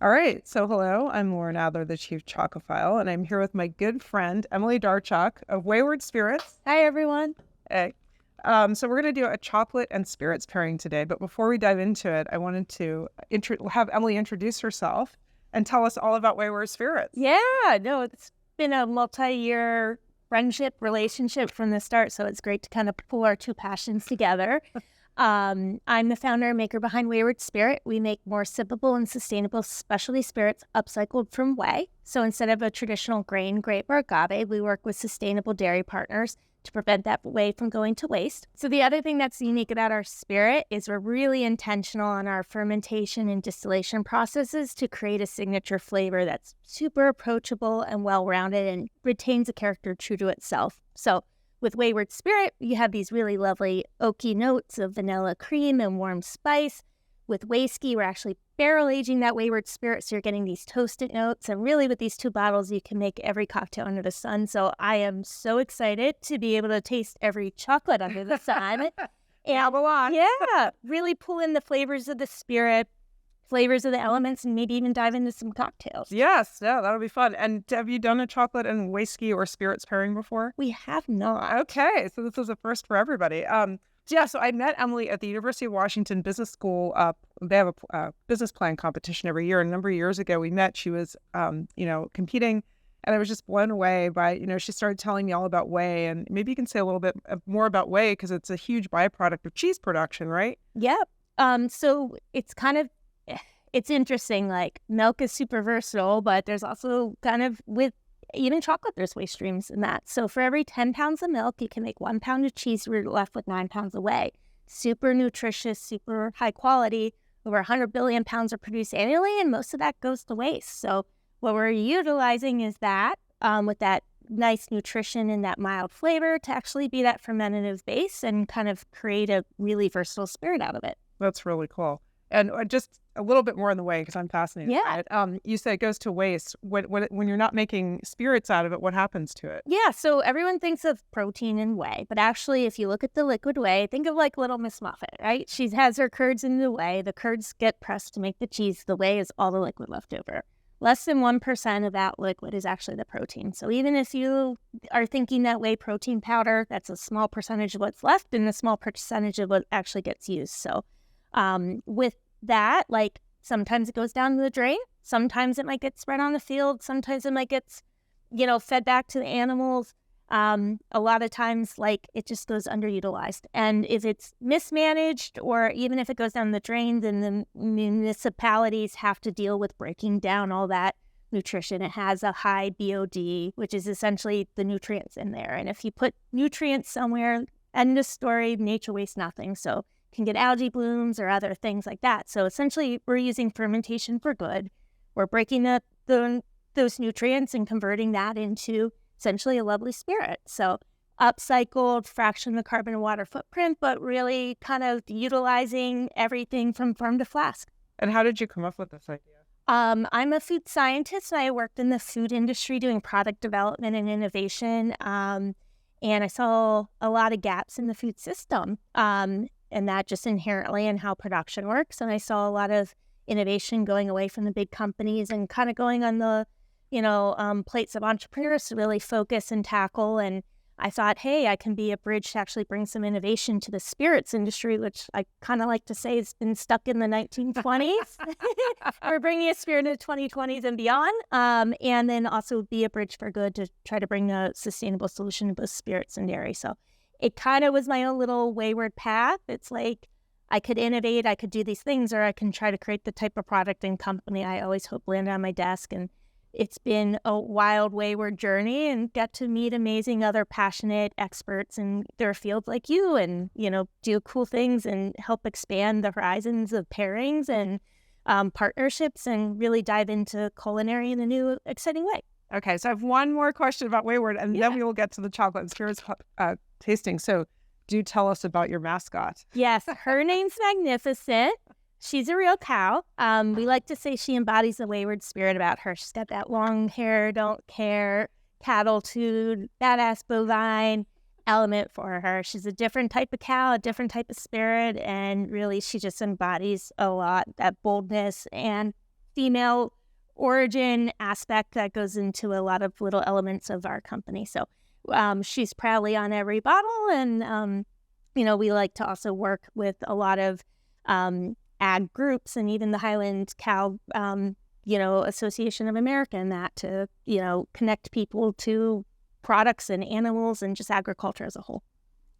All right. So hello, I'm Lauren Adler, the Chief Chocophile, and I'm here with my good friend, Emily Darchuk of Wheyward Spirits. Hi, everyone. Hey. So we're going to do a chocolate and spirits pairing today. But before we dive into it, I wanted to have Emily introduce herself and tell us all about Wheyward Spirits. Yeah, no, it's been a multi-year friendship relationship from the start, so it's great to kind of pull our two passions together. I'm the founder and maker behind Wheyward Spirit. We make more sippable and sustainable specialty spirits upcycled from whey. So instead of a traditional grain, grape, or agave, we work with sustainable dairy partners to prevent that whey from going to waste. So the other thing that's unique about our spirit is we're really intentional on our fermentation and distillation processes to create a signature flavor that's super approachable and well-rounded and retains a character true to itself. So with Wheyward Spirit, you have these really lovely oaky notes of vanilla cream and warm spice. With Wheyskey, we're actually barrel aging that Wheyward Spirit, so you're getting these toasted notes. And really, with these two bottles, you can make every cocktail under the sun. So I am so excited to be able to taste every chocolate under the sun. And yeah, really pull in the flavors of the spirit, flavors of the elements, and maybe even dive into some cocktails. Yes, yeah, that'll be fun. And have you done a chocolate and whisky or spirits pairing before? We have not. Okay, so this is a first for everybody. So I met Emily at the University of Washington Business School. They have a business plan competition every year. And a number of years ago, we met. She was, competing, and I was just blown away by, she started telling me all about whey. And maybe you can say a little bit more about whey because it's a huge byproduct of cheese production, right? Yep. So it's interesting. Like milk is super versatile, but there's also kind of with even chocolate, there's waste streams in that. So for every 10 pounds of milk, you can make 1 pound of cheese. We're left with 9 pounds of whey. Super nutritious, super high quality. Over 100 billion pounds are produced annually, and most of that goes to waste. So what we're utilizing is that with that nice nutrition and that mild flavor to actually be that fermentative base and kind of create a really versatile spirit out of it. That's really cool. And just a little bit more on the whey because I'm fascinated Yeah. by it. You say it goes to waste. When you're not making spirits out of it, what happens to it? Yeah, so everyone thinks of protein and whey, but actually if you look at the liquid whey, think of like Little Miss Muffet, right? She has her curds in the whey. The curds get pressed to make the cheese. The whey is all the liquid left over. Less than 1% of that liquid is actually the protein. So even if you are thinking that whey protein powder, that's a small percentage of what's left and a small percentage of what actually gets used. So with that, like sometimes it goes down the drain, sometimes it might get spread on the field, sometimes it might get, fed back to the animals. A lot of times, like it just goes underutilized. And if it's mismanaged, or even if it goes down the drain, then the municipalities have to deal with breaking down all that nutrition. It has a high BOD, which is essentially the nutrients in there. And if you put nutrients somewhere, end of story, nature wastes nothing. So can get algae blooms or other things like that. So essentially, we're using fermentation for good. We're breaking up those nutrients and converting that into essentially a lovely spirit. So upcycled, fraction the carbon and water footprint, but really kind of utilizing everything from farm to flask. And how did you come up with this idea? I'm a food scientist, and I worked in the food industry doing product development and innovation. And I saw a lot of gaps in the food system. And that just inherently in how production works. And I saw a lot of innovation going away from the big companies and kind of going on the, plates of entrepreneurs to really focus and tackle. And I thought, hey, I can be a bridge to actually bring some innovation to the spirits industry, which I kind of like to say has been stuck in the 1920s. We're bringing a spirit into 2020s and beyond. And then also be a bridge for good to try to bring a sustainable solution to both spirits and dairy. So it kind of was my own little wayward path. It's like I could innovate, I could do these things, or I can try to create the type of product and company I always hope land on my desk. And it's been a wild, wayward journey, and get to meet amazing other passionate experts in their fields like you, and, do cool things and help expand the horizons of pairings and partnerships and really dive into culinary in a new, exciting way. Okay, so I have one more question about Wheyward, and then we will get to the chocolate and spirits tasting. So do tell us about your mascot. Yes, her name's Magnificent. She's a real cow. We like to say she embodies the Wheyward spirit about her. She's got that long hair, don't care, cattle-tude, badass bovine element for her. She's a different type of cow, a different type of spirit, and really she just embodies a lot, that boldness and female origin aspect that goes into a lot of little elements of our company. So she's proudly on every bottle. And, we like to also work with a lot of ag groups and even the Highland Cow, Association of America and that to, connect people to products and animals and just agriculture as a whole.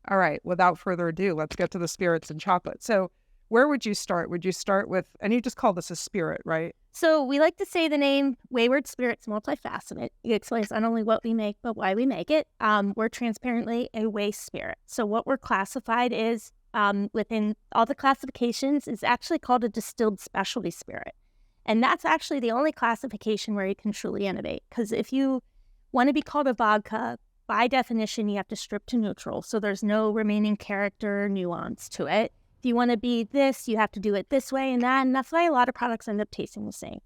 All right. Without further ado, let's get to the spirits and chocolate. So where would you start? Would you start with, and you just call this a spirit, right? So we like to say the name Wheyward Spirit's multifaceted. It explains not only what we make, but why we make it. We're transparently a whey spirit. So what we're classified is within all the classifications is actually called a distilled specialty spirit. And that's actually the only classification where you can truly innovate. Because if you want to be called a vodka, by definition, you have to strip to neutral. So there's no remaining character or nuance to it. If you want to be this, you have to do it this way and that. And that's why a lot of products end up tasting the same.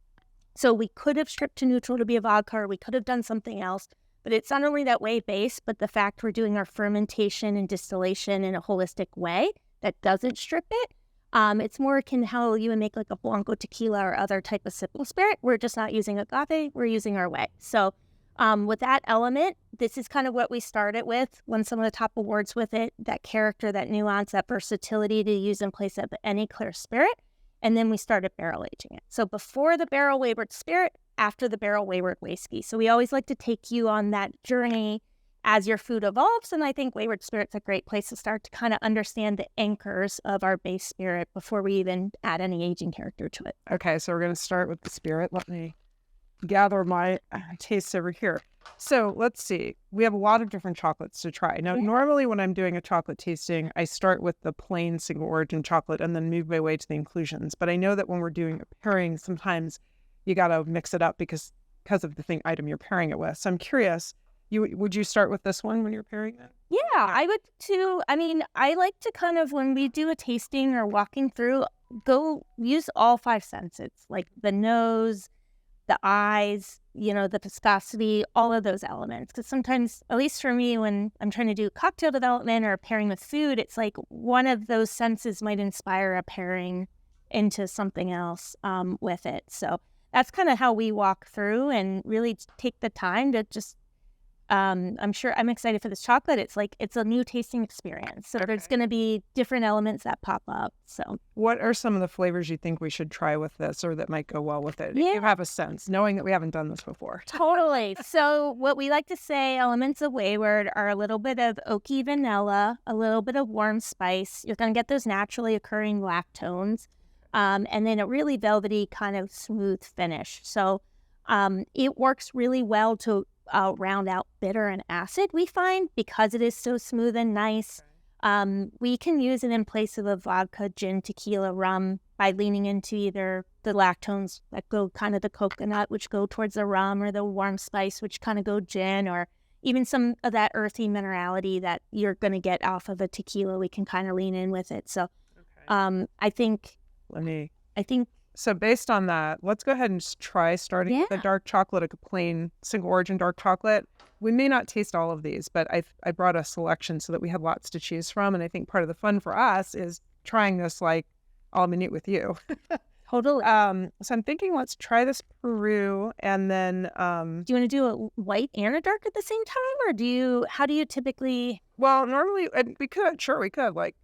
So we could have stripped to neutral to be a vodka, or we could have done something else. But it's not only that whey base, but the fact we're doing our fermentation and distillation in a holistic way that doesn't strip it. It's more akin to how you would make like a Blanco tequila or other type of simple spirit. We're just not using agave, we're using our whey. So with that element, this is kind of what we started with, won some of the top awards with it, that character, that nuance, that versatility to use in place of any clear spirit. And then we started barrel aging it. So before the barrel Wheyward Spirit, after the barrel Wheyward Wheyskey. So we always like to take you on that journey as your food evolves. And I think Wheyward Spirit's a great place to start to kind of understand the anchors of our base spirit before we even add any aging character to it. Okay, so we're going to start with the spirit. Let me gather my tastes over here. So let's see. We have a lot of different chocolates to try. Now, normally when I'm doing a chocolate tasting, I start with the plain single origin chocolate and then move my way to the inclusions. But I know that when we're doing a pairing, sometimes you got to mix it up because of the item you're pairing it with. So I'm curious, would you start with this one when you're pairing it? Yeah, I would too. I mean, I like to kind of, when we do a tasting or walking through, go use all five senses, like the nose, the eyes, the viscosity, all of those elements. Because sometimes, at least for me, when I'm trying to do cocktail development or pairing with food, it's like one of those senses might inspire a pairing into something else with it. So that's kind of how we walk through and really take the time to just, I'm excited for this chocolate. It's a new tasting experience. So there's going to be different elements that pop up. So what are some of the flavors you think we should try with this or that might go well with it? Yeah. If you have a sense, knowing that we haven't done this before. Totally. So what we like to say, elements of Wheyward are a little bit of oaky vanilla, a little bit of warm spice. You're going to get those naturally occurring lactones, and then a really velvety kind of smooth finish. So it works really well to round out bitter and acid, we find, because it is so smooth and nice. We can use it in place of a vodka, gin, tequila, rum by leaning into either the lactones that go kind of the coconut, which go towards the rum, or the warm spice, which kind of go gin, or even some of that earthy minerality that you're going to get off of a tequila. We can kind of lean in with it. So I think... So based on that, let's go ahead and just try starting with the dark chocolate, a plain single origin dark chocolate. We may not taste all of these, but I brought a selection so that we have lots to choose from. And I think part of the fun for us is trying this like all minute with you. Totally. So I'm thinking let's try this Peru and then... do you want to do a white and a dark at the same time? Or how do you typically... Well, normally we could, like,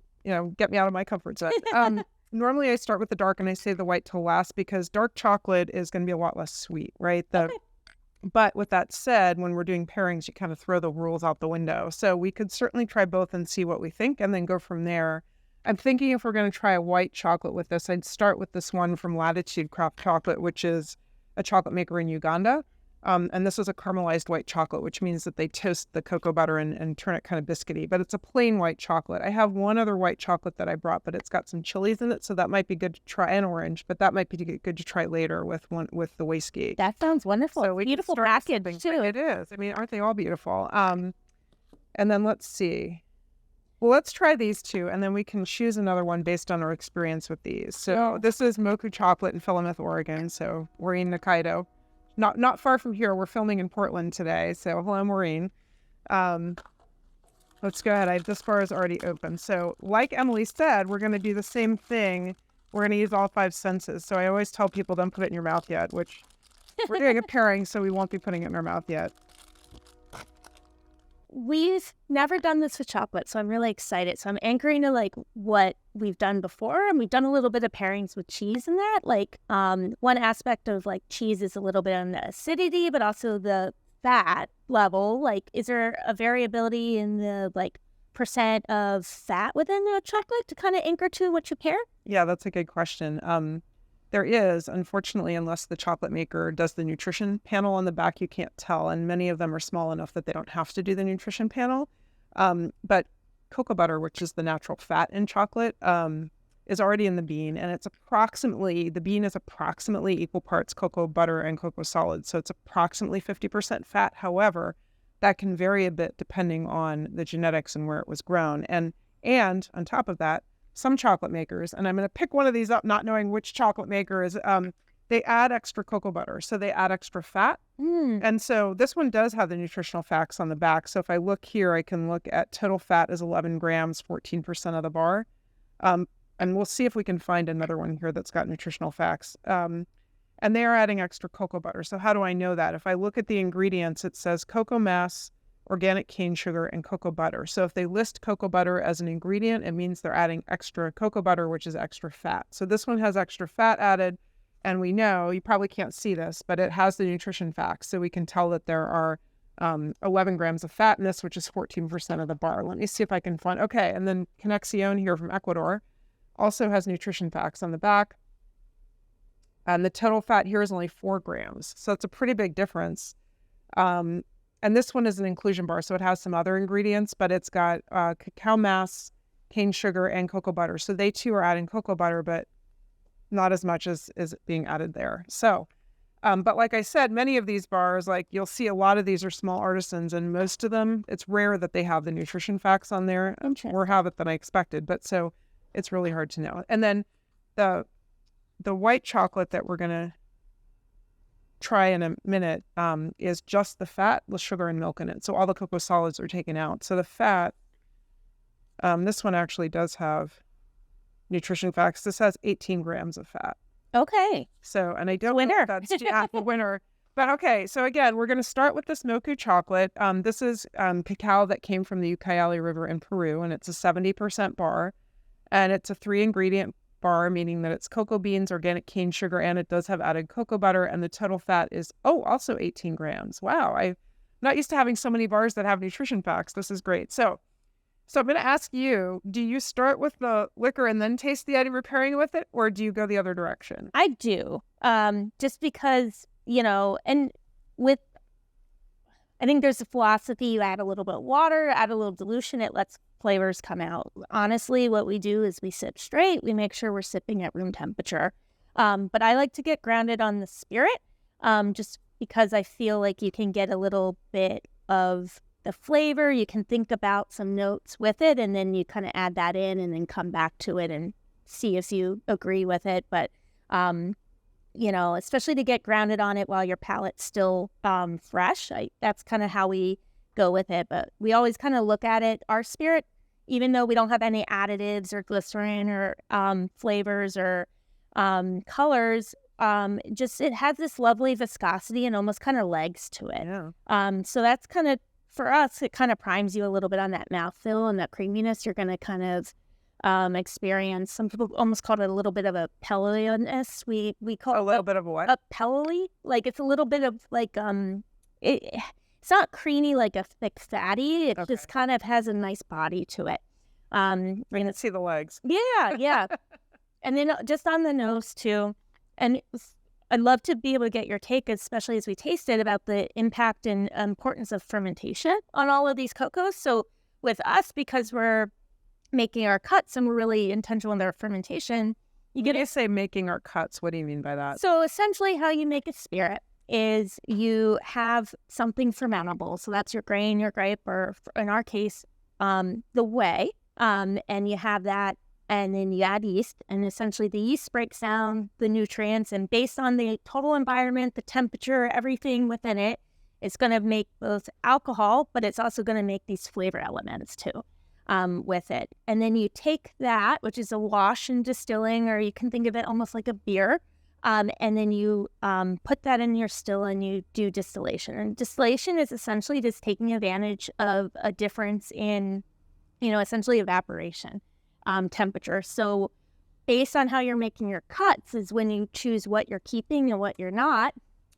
get me out of my comfort zone. Normally, I start with the dark and I save the white till last because dark chocolate is going to be a lot less sweet, right? But with that said, when we're doing pairings, you kind of throw the rules out the window. So we could certainly try both and see what we think and then go from there. I'm thinking if we're going to try a white chocolate with this, I'd start with this one from Latitude Craft Chocolate, which is a chocolate maker in Uganda. And this is a caramelized white chocolate, which means that they toast the cocoa butter and turn it kind of biscuity. But it's a plain white chocolate. I have one other white chocolate that I brought, but it's got some chilies in it, so that might be good to try, and orange. But that might be good to try later with the Wheyskey. That sounds wonderful. So beautiful package too. It is. I mean, aren't they all beautiful? And then let's see. Well, let's try these two, and then we can choose another one based on our experience with these. So this is Moku Chocolate in Philomath, Oregon. So Maureen Nikaido. Not far from here. We're filming in Portland today. So hello, Maureen. Let's go ahead. This bar is already open. So like Emily said, we're going to do the same thing We're going to use all 5 senses. So I always tell people don't put it in your mouth yet, which we're doing a pairing, so we won't be putting it in our mouth yet. We've never done this with chocolate, so I'm really excited. So I'm anchoring to like what we've done before, and we've done a little bit of pairings with cheese in that. Like one aspect of like cheese is a little bit on the acidity, but also the fat level. Like, is there a variability in the like percent of fat within the chocolate to kind of anchor to what you pair? Yeah, that's a good question. There is, unfortunately, unless the chocolate maker does the nutrition panel on the back, you can't tell. And many of them are small enough that they don't have to do the nutrition panel. But cocoa butter, which is the natural fat in chocolate, is already in the bean. And the bean is approximately equal parts cocoa butter and cocoa solid. So it's approximately 50% fat. However, that can vary a bit depending on the genetics and where it was grown. And on top of that, some chocolate makers, and I'm going to pick one of these up not knowing which chocolate maker is, they add extra cocoa butter. So they add extra fat. And so this one does have the nutritional facts on the back. So if I look here, I can look at total fat is 11 grams, 14% of the bar. And we'll see if we can find another one here that's got nutritional facts. And they are adding extra cocoa butter. So how do I know that? If I look at the ingredients, it says cocoa mass, organic cane sugar, and cocoa butter. So if they list cocoa butter as an ingredient, it means they're adding extra cocoa butter, which is extra fat. So this one has extra fat added, and we know, you probably can't see this, but it has the nutrition facts. So we can tell that there are 11 grams of fat in this, which is 14% of the bar. Let me see if I can find, okay. And then Conexion here from Ecuador also has nutrition facts on the back. And the total fat here is only 4 grams. So it's a pretty big difference. And this one is an inclusion bar, so it has some other ingredients, but it's got cacao mass, cane sugar, and cocoa butter. So they too are adding cocoa butter, but not as much as is being added there. So, but like I said, many of these bars, like you'll see a lot of these are small artisans, and most of them, it's rare that they have the nutrition facts on there, or have it than I expected. But so it's really hard to know. And then the white chocolate that we're going to try in a minute is just the fat with sugar and milk in it. So all the cocoa solids are taken out. So the fat, this one actually does have nutrition facts. This has 18 grams of fat. Okay. So, and I don't know if that's the winner. But okay, so again, we're going to start with this mocha chocolate. This is cacao that came from the Ucayali River in Peru, and it's a 70% bar. And it's a 3-ingredient bar, meaning that it's cocoa beans, organic cane sugar, and it does have added cocoa butter, and the total fat is also 18 grams. Wow, I'm not used to having so many bars that have nutrition facts. This is great. So I'm going to ask you, do you start with the liquor and then taste the item you're pairing with it, or do you go the other direction? I do, just because, and I think there's a philosophy, you add a little bit of water, add a little dilution, it lets flavors come out. Honestly, what we do is we sip straight. We make sure we're sipping at room temperature. But I like to get grounded on the spirit, just because I feel like you can get a little bit of the flavor. You can think about some notes with it, and then you kind of add that in and then come back to it and see if you agree with it. But, especially to get grounded on it while your palate's still fresh, that's kind of how we go with it. But we always kind of look at it. Our spirit, even though we don't have any additives or glycerin or flavors or colors, it has this lovely viscosity and almost kind of legs to it. Yeah. So that's kind of, for us, it kind of primes you a little bit on that mouthfeel and that creaminess. You're going to kind of experience, some people almost call it a little bit of a pelliness. We call a little bit of what? A pelly. Like it's a little bit of like, it's not creamy like a thick fatty. It just kind of has a nice body to it. We can see the legs. Yeah. And then just on the nose too. And I'd love to be able to get your take, especially as we taste it, about the impact and importance of fermentation on all of these cocos. So with us, because we're making our cuts and we're really intentional in their fermentation, you get to say making our cuts. What do you mean by that? So essentially how you make a spirit is you have something fermentable. So that's your grain, your grape, or in our case, the whey. And you have that, and then you add yeast, and essentially the yeast breaks down the nutrients, and based on the total environment, the temperature, everything within it, it's going to make both alcohol, but it's also going to make these flavor elements too. with it. And then you take that, which is a wash and distilling, or you can think of it almost like a beer. And then you put that in your still and you do distillation. And distillation is essentially just taking advantage of a difference in, essentially evaporation temperature. So based on how you're making your cuts is when you choose what you're keeping and what you're not.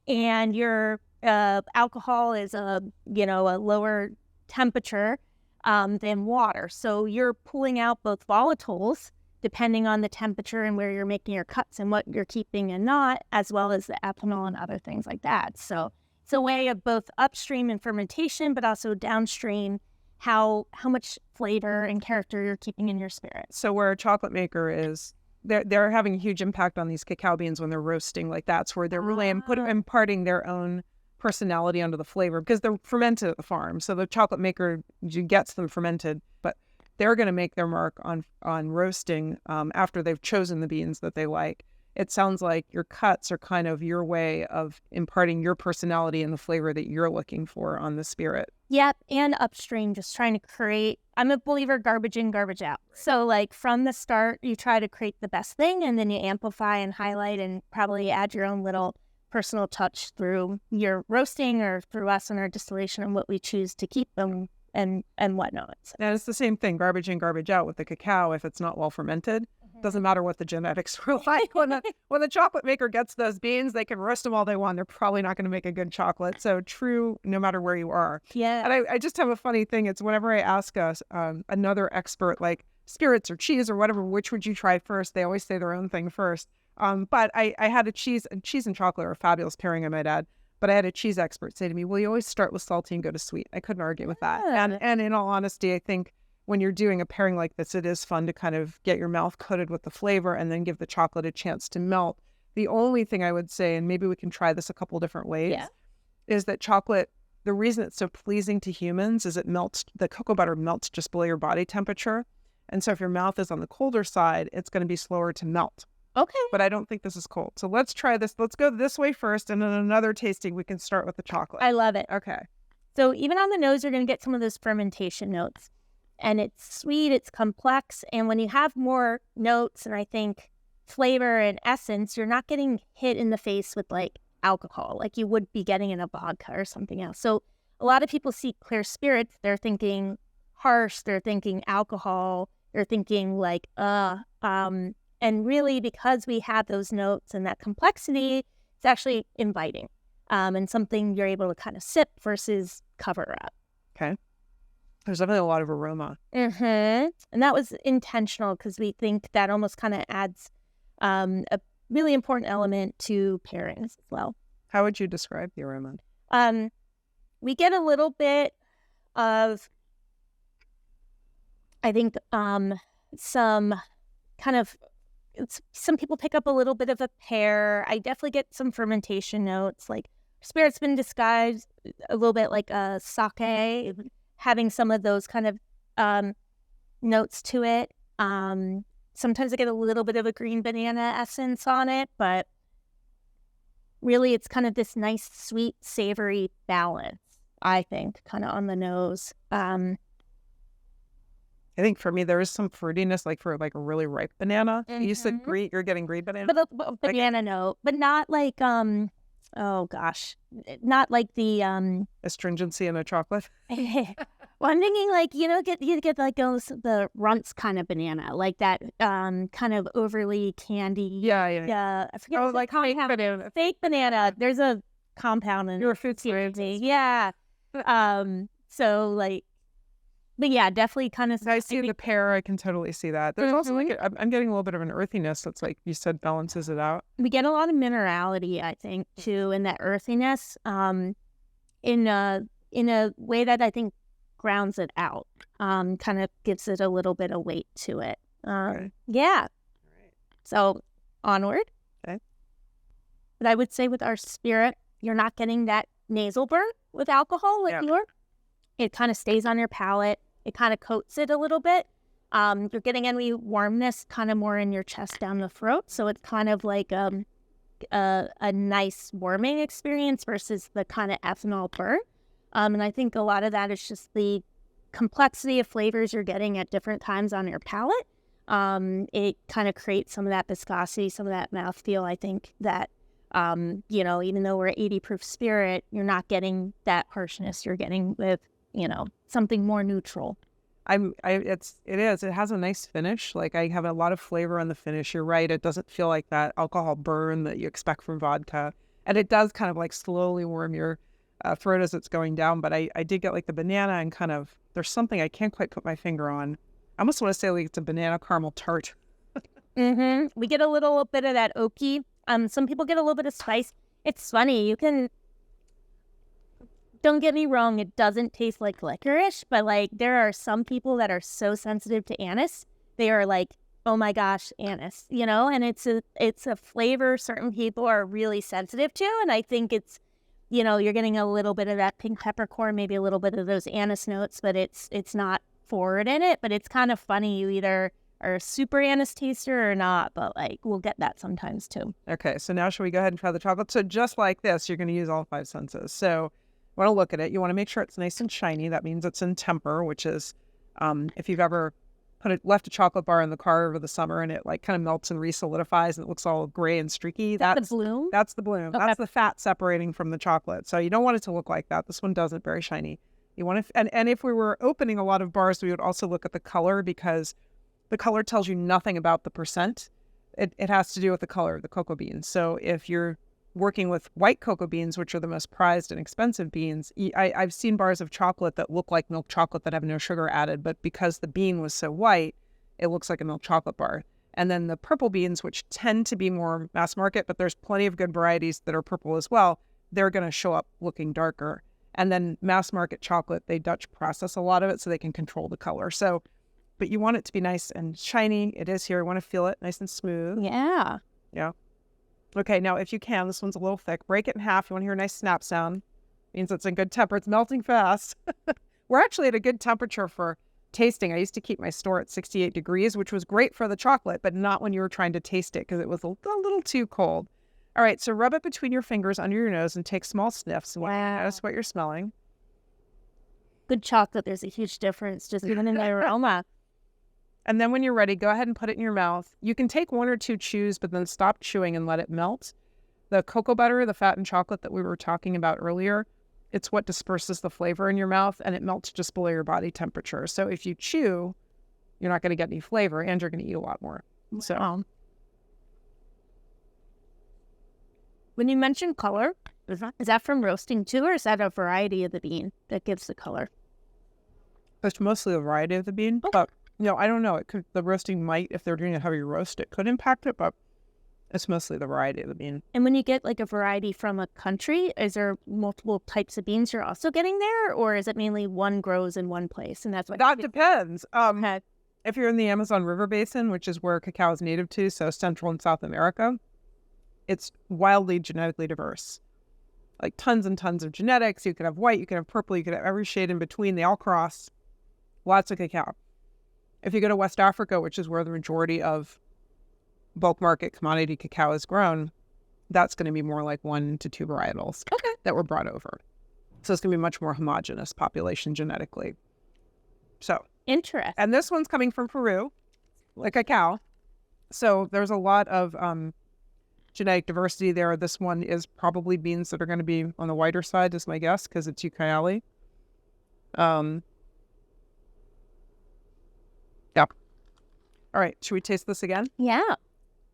And your alcohol is a lower temperature than water. So you're pulling out both volatiles depending on the temperature and where you're making your cuts and what you're keeping and not, as well as the ethanol and other things like that. So it's a way of both upstream and fermentation, but also downstream how much flavor and character you're keeping in your spirit. So where a chocolate maker is, they're having a huge impact on these cacao beans when they're roasting. Like that's where they're really imparting their own personality onto the flavor, because they're fermented at the farm. So the chocolate maker gets them fermented, but they're going to make their mark on roasting after they've chosen the beans that they like. It sounds like your cuts are kind of your way of imparting your personality and the flavor that you're looking for on the spirit. Yep, and upstream, just trying to create, I'm a believer garbage in, garbage out. So like from the start, you try to create the best thing, and then you amplify and highlight and probably add your own little personal touch through your roasting or through us and our distillation and what we choose to keep them and whatnot. And it's the same thing, garbage in, garbage out with the cacao. If it's not well fermented, doesn't matter what the genetics were like. When the chocolate maker gets those beans, they can roast them all they want. They're probably not going to make a good chocolate. So true, no matter where you are. Yeah. And I just have a funny thing. It's whenever I ask another expert, like spirits or cheese or whatever, which would you try first? They always say their own thing first. But I had cheese and chocolate are a fabulous pairing, I might add. But I had a cheese expert say to me, well, you always start with salty and go to sweet. I couldn't argue with that. And in all honesty, I think when you're doing a pairing like this, it is fun to kind of get your mouth coated with the flavor and then give the chocolate a chance to melt. The only thing I would say, and maybe we can try this a couple different ways, is that chocolate, the reason it's so pleasing to humans is it melts, the cocoa butter melts just below your body temperature. And so if your mouth is on the colder side, it's going to be slower to melt. Okay. But I don't think this is cold. So let's try this. Let's go this way first. And then another tasting, we can start with the chocolate. I love it. Okay. So even on the nose, you're going to get some of those fermentation notes. And it's sweet, it's complex. And when you have more notes and I think flavor and essence, you're not getting hit in the face with like alcohol, like you would be getting in a vodka or something else. So a lot of people see clear spirits, they're thinking harsh, they're thinking alcohol, they're thinking like, and really, because we have those notes and that complexity, it's actually inviting and something you're able to kind of sip versus cover up. Okay. There's definitely a lot of aroma. And that was intentional because we think that almost kind of adds a really important element to pairings as well. How would you describe the aroma? We get a little bit of, I think, some kind of, some people pick up a little bit of a pear. I definitely get some fermentation notes, like spirit's been disguised a little bit like a sake, having some of those kind of notes to it. Sometimes I get a little bit of a green banana essence on it, but really it's kind of this nice, sweet, savory balance, I think, kind of on the nose. I think for me, there is some fruitiness, like for like a really ripe banana. You said green, you're getting green banana? But a banana note, but not like, oh gosh, not like the astringency in a chocolate. Well, I'm thinking like, you get like the Runts kind of banana, like that kind of overly candy. Yeah. I forget. Oh, like fake banana. Fake banana. There's a compound in your food science. Yeah. So like, but yeah, definitely kind of. I see the pear. I can totally see that. There's also like I'm getting a little bit of an earthiness that's like you said balances it out. We get a lot of minerality, I think, too, in that earthiness. In a way that I think grounds it out. Kind of gives it a little bit of weight to it. Okay. Yeah. Right. So onward. Okay. But I would say with our spirit, you're not getting that nasal burn with alcohol like you are. It kind of stays on your palate. It kind of coats it a little bit. You're getting any warmness kind of more in your chest down the throat. So it's kind of like a nice warming experience versus the kind of ethanol burn. And I think a lot of that is just the complexity of flavors you're getting at different times on your palate, it kind of creates some of that viscosity, some of that mouthfeel. I think that, even though we're 80 proof spirit, you're not getting that harshness you're getting with, something more neutral. It has a nice finish. Like, I have a lot of flavor on the finish. You're right. It doesn't feel like that alcohol burn that you expect from vodka. And it does kind of like slowly warm your throat as it's going down. But I did get like the banana and kind of, there's something I can't quite put my finger on. I almost want to say like it's a banana caramel tart. We get a little bit of that oaky. Some people get a little bit of spice. It's funny. Don't get me wrong, it doesn't taste like licorice, but like there are some people that are so sensitive to anise. They are like, oh my gosh, anise, and it's a flavor certain people are really sensitive to. And I think it's, you're getting a little bit of that pink peppercorn, maybe a little bit of those anise notes, but it's not forward in it. But it's kind of funny. You either are a super anise taster or not, but like we'll get that sometimes too. Okay, so now should we go ahead and try the chocolate? So just like this, you're going to use all 5 senses. So you want to look at it. You want to make sure it's nice and shiny. That means it's in temper, which is if you've ever left a chocolate bar in the car over the summer and it like kind of melts and resolidifies and it looks all gray and streaky. That's the bloom? That's the bloom. Okay. That's the fat separating from the chocolate. So you don't want it to look like that. This one doesn't, very shiny. You want to, and if we were opening a lot of bars, we would also look at the color, because the color tells you nothing about the percent. It has to do with the color of the cocoa beans. So if you're working with white cocoa beans, which are the most prized and expensive beans, I've seen bars of chocolate that look like milk chocolate that have no sugar added, but because the bean was so white, it looks like a milk chocolate bar. And then the purple beans, which tend to be more mass market, but there's plenty of good varieties that are purple as well, they're going to show up looking darker. And then mass market chocolate, they Dutch process a lot of it so they can control the color. So, but you want it to be nice and shiny. It is here. You want to feel it nice and smooth. Yeah. Yeah. Okay, now if you can, this one's a little thick. Break it in half. You want to hear a nice snap sound. Means it's in good temper. It's melting fast. We're actually at a good temperature for tasting. I used to keep my store at 68 degrees, which was great for the chocolate, but not when you were trying to taste it because it was a little too cold. All right, so rub it between your fingers under your nose and take small sniffs. Wow. Notice what you're smelling. Good chocolate, there's a huge difference just even in the aroma. And then when you're ready, go ahead and put it in your mouth. You can take 1 or 2 chews, but then stop chewing and let it melt. The cocoa butter, the fat and chocolate that we were talking about earlier, it's what disperses the flavor in your mouth, and it melts just below your body temperature. So if you chew, you're not going to get any flavor, and you're going to eat a lot more. So, when you mentioned color, is that from roasting too, or is that a variety of the bean that gives the color? It's mostly a variety of the bean, but I don't know. The roasting might, if they're doing a heavy roast, it could impact it, but it's mostly the variety of the bean. And when you get like a variety from a country, is there multiple types of beans you're also getting there, or is it mainly one grows in one place and that's what? That depends. If you're in the Amazon River Basin, which is where cacao is native to, so Central and South America, it's wildly genetically diverse. Like tons and tons of genetics. You could have white, you could have purple, you could have every shade in between. They all cross. Lots of cacao. If you go to West Africa, which is where the majority of bulk market commodity cacao is grown, that's going to be more like 1 to 2 varietals that were brought over. So it's going to be much more homogeneous population genetically. So interesting. And this one's coming from Peru, like cacao. So there's a lot of genetic diversity there. This one is probably beans that are going to be on the whiter side, is my guess, because it's Ucayali. Yep. All right. Should we taste this again? Yeah.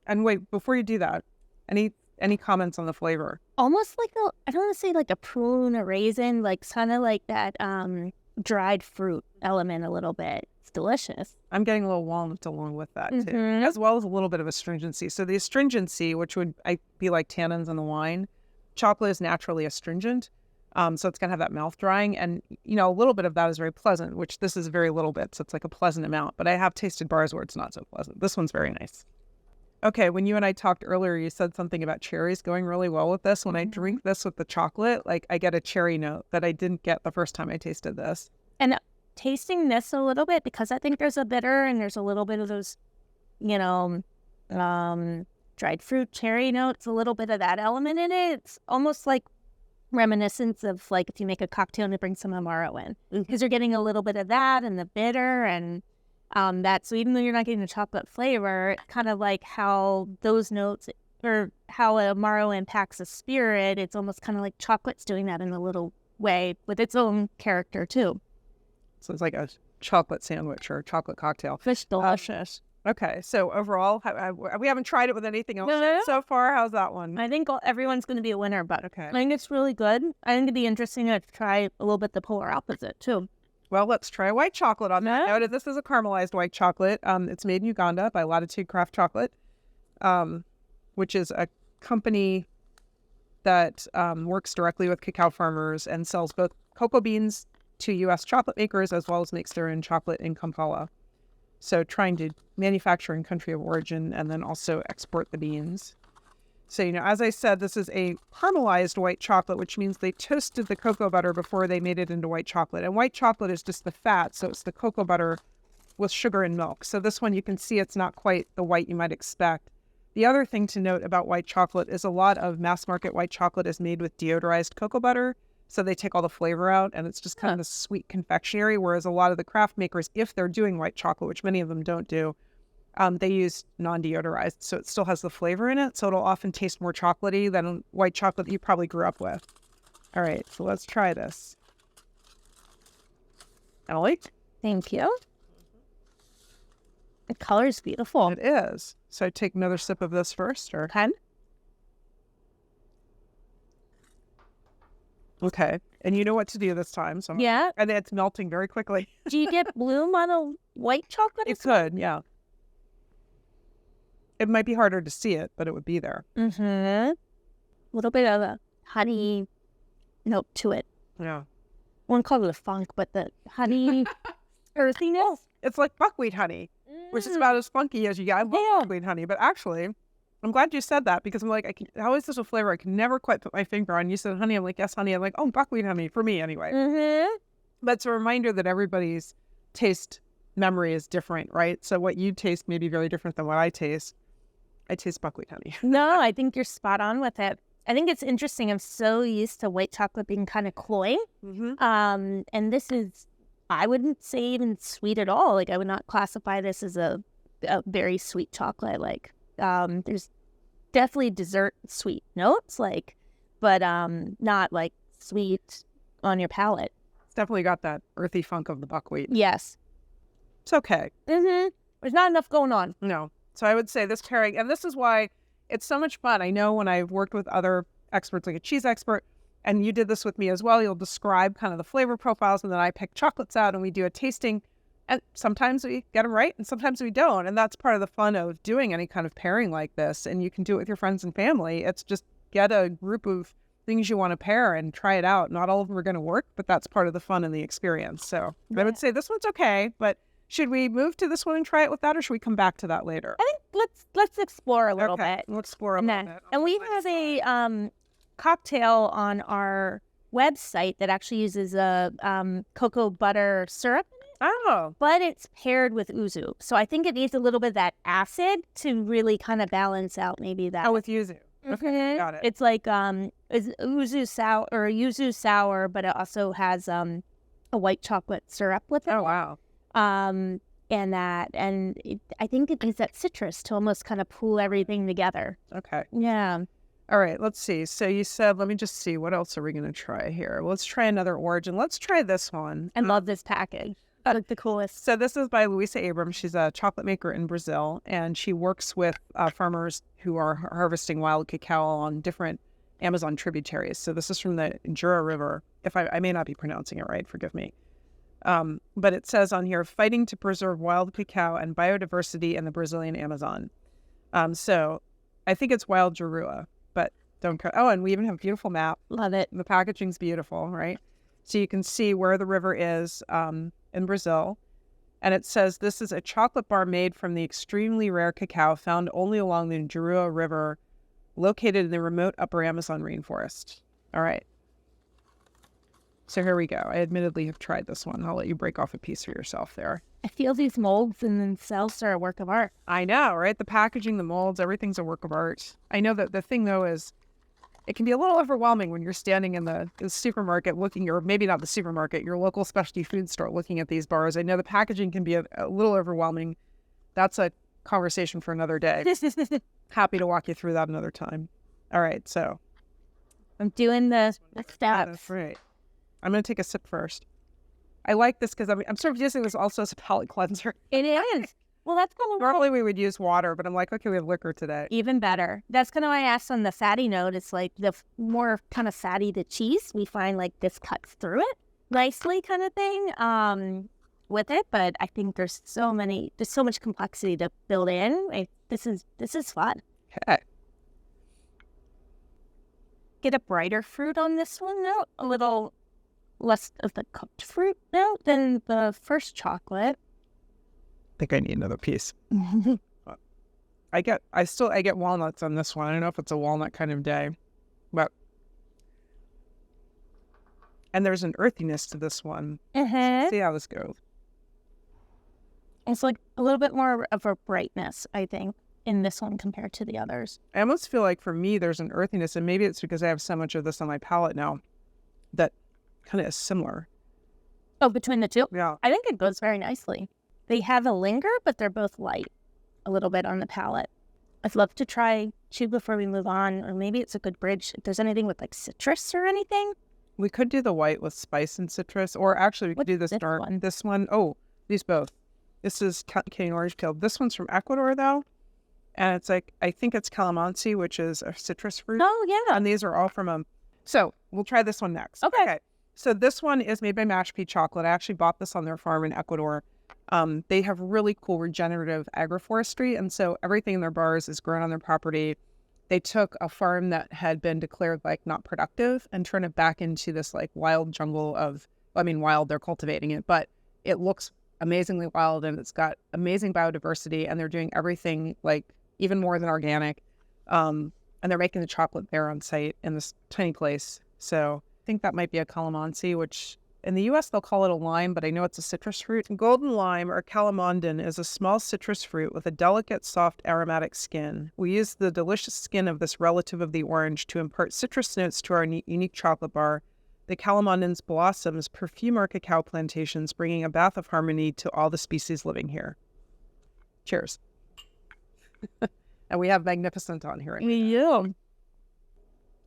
And wait, before you do that, any comments on the flavor? Almost like I don't want to say like a prune, a raisin, like kind of like that dried fruit element a little bit. It's delicious. I'm getting a little walnut along with that too, as well as a little bit of astringency. So the astringency, which would be like tannins in the wine, chocolate is naturally astringent. So it's going to have that mouth drying, and a little bit of that is very pleasant, which this is very little bit, so it's like a pleasant amount. But I have tasted bars where it's not so pleasant. This one's very nice. Okay, when you and I talked earlier, you said something about cherries going really well with this. When I drink this with the chocolate, like I get a cherry note that I didn't get the first time I tasted this. And tasting this a little bit, because I think there's a bitter and there's a little bit of those, dried fruit, cherry notes, a little bit of that element in it. It's almost like reminiscence of like if you make a cocktail and you bring some Amaro in, because you're getting a little bit of that and the bitter and that. So even though you're not getting the chocolate flavor, kind of like how those notes or how Amaro impacts a spirit, it's almost kind of like chocolate's doing that in a little way with its own character too. So it's like a chocolate sandwich or a chocolate cocktail. Fish delicious. Okay, so overall, we haven't tried it with anything else so far. How's that one? I think everyone's going to be a winner, but Okay. I think it's really good. I think it'd be interesting to try a little bit the polar opposite too. Well, let's try white chocolate on that note. This is a caramelized white chocolate. It's made in Uganda by Latitude Craft Chocolate, which is a company that works directly with cacao farmers and sells both cocoa beans to U.S. chocolate makers as well as makes their own chocolate in Kampala. So trying to manufacture in country of origin and then also export the beans. So, as I said, this is a caramelized white chocolate, which means they toasted the cocoa butter before they made it into white chocolate. And white chocolate is just the fat, so it's the cocoa butter with sugar and milk. So this one, you can see it's not quite the white you might expect. The other thing to note about white chocolate is a lot of mass market white chocolate is made with deodorized cocoa butter. So they take all the flavor out and it's just kind of a sweet confectionery. Whereas a lot of the craft makers, if they're doing white chocolate, which many of them don't do, they use non-deodorized. So it still has the flavor in it. So it'll often taste more chocolatey than white chocolate that you probably grew up with. All right, so let's try this. Emily? Thank you. The color is beautiful. It is. So I take another sip of this first, or? Okay. And you know what to do this time. So Yeah. And it's melting very quickly. Do you get bloom on a white chocolate? It could, yeah. It might be harder to see it, but it would be there. Mm-hmm. A little bit of a honey note to it. Yeah. I wouldn't call it a funk, but the honey earthiness. It's like buckwheat honey, which is about as funky as you get. I love buckwheat honey, but actually, I'm glad you said that because I'm like, how is this a flavor I can never quite put my finger on? You said honey. I'm like, yes, honey. I'm like, oh, buckwheat honey for me anyway. Mm-hmm. But it's a reminder that everybody's taste memory is different, right? So what you taste may be very different than what I taste. I taste buckwheat honey. No, I think you're spot on with it. I think it's interesting. I'm so used to white chocolate being kind of cloying. Mm-hmm. And this is, I wouldn't say even sweet at all. Like I would not classify this as a very sweet chocolate. Like there's definitely dessert sweet notes, like, but not like sweet on your palate. It's definitely got that earthy funk of the buckwheat. Yes. It's okay. Mm-hmm. There's not enough going on. No. So I would say this pairing, and this is why it's so much fun. I know when I've worked with other experts, like a cheese expert, and you did this with me as well, you'll describe kind of the flavor profiles, and then I pick chocolates out and we do a tasting. And sometimes we get them right and sometimes we don't. And that's part of the fun of doing any kind of pairing like this. And you can do it with your friends and family. It's just get a group of things you want to pair and try it out. Not all of them are going to work, but that's part of the fun and the experience. So I would say this one's okay, but should we move to this one and try it with that, or should we come back to that later? I think let's explore a little bit. We'll explore a little bit. And we have a cocktail on our website that actually uses a cocoa butter syrup. Oh. But it's paired with yuzu. So I think it needs a little bit of that acid to really kind of balance out maybe that. Oh, with yuzu. Okay, got it. It's like it's yuzu sour, but it also has a white chocolate syrup with it. Oh, wow. I think it needs that citrus to almost kind of pull everything together. Okay. Yeah. All right, let's see. So you said, let me just see, what else are we going to try here? Let's try another origin. Let's try this one. I love this package. Like the coolest. So this is by Luisa Abrams. She's a chocolate maker in Brazil, and she works with farmers who are harvesting wild cacao on different Amazon tributaries. So this is from the Jura River. If I may not be pronouncing it right, forgive me. But it says on here, fighting to preserve wild cacao and biodiversity in the Brazilian Amazon. So I think it's wild Jurua, but don't co- Oh, and we even have a beautiful map. Love it. The packaging's beautiful, right? So you can see where the river is in Brazil. And it says this is a chocolate bar made from the extremely rare cacao found only along the Jurua River, located in the remote upper Amazon rainforest. All right. So here we go. I admittedly have tried this one. I'll let you break off a piece for yourself there. I feel these molds and themselves are a work of art. I know, right? The packaging, the molds, everything's a work of art. I know that the thing, though, is it can be a little overwhelming when you're standing in the supermarket looking, or maybe not the supermarket, your local specialty food store looking at these bars. I know the packaging can be a little overwhelming. That's a conversation for another day. Happy to walk you through that another time. All right, so I'm doing the steps. that's right. I'm going to take a sip first. I like this because I'm sort of using this also as a palate cleanser. It is. Well, that's kind of Normally we would use water, but I'm like, okay, we have liquor today. even better. That's kind of why I asked on the fatty note. It's like the more kind of fatty the cheese, we find like this cuts through it nicely, kind of thing. With it, but I think there's so much complexity to build in. This is fun. Okay. Get a brighter fruit on this one note, a little less of the cooked fruit note than the first chocolate. I think I need another piece. I get walnuts on this one. I don't know if it's a walnut kind of day, but and there's an earthiness to this one. See how this goes. It's like a little bit more of a brightness, I think, in this one compared to the others. I almost feel like for me, there's an earthiness, and maybe it's because I have so much of this on my palate now that kind of is similar. Oh, between the two? Yeah. I think it goes very nicely. They have a linger, but they're both light a little bit on the palate. I'd love to try two before we move on, or maybe it's a good bridge if there's anything with like citrus or anything. We could do the white with spice and citrus, or actually we could do this dark. one? This one, oh, these both. This is Canadian orange peel. This one's from Ecuador though, and it's like, I think it's calamansi, which is a citrus fruit. Oh yeah. And these are all from So we'll try this one next. Okay. So this one is made by Mash Pea Chocolate. I actually bought this on their farm in Ecuador. They have really cool regenerative agroforestry, and so everything in their bars is grown on their property. They took a farm that had been declared like not productive and turned it back into this like wild jungle of, wild, they're cultivating it, but it looks amazingly wild and it's got amazing biodiversity, and they're doing everything like even more than organic. And they're making the chocolate there on site in this tiny place. So I think that might be a calamansi, which in the U.S. they'll call it a lime, but I know it's a citrus fruit. Golden lime, or calamondin, is a small citrus fruit with a delicate, soft, aromatic skin. We use the delicious skin of this relative of the orange to impart citrus notes to our unique chocolate bar. The calamondin's blossoms perfume our cacao plantations, bringing a bath of harmony to all the species living here. Cheers. And we have magnificent on here. Yeah.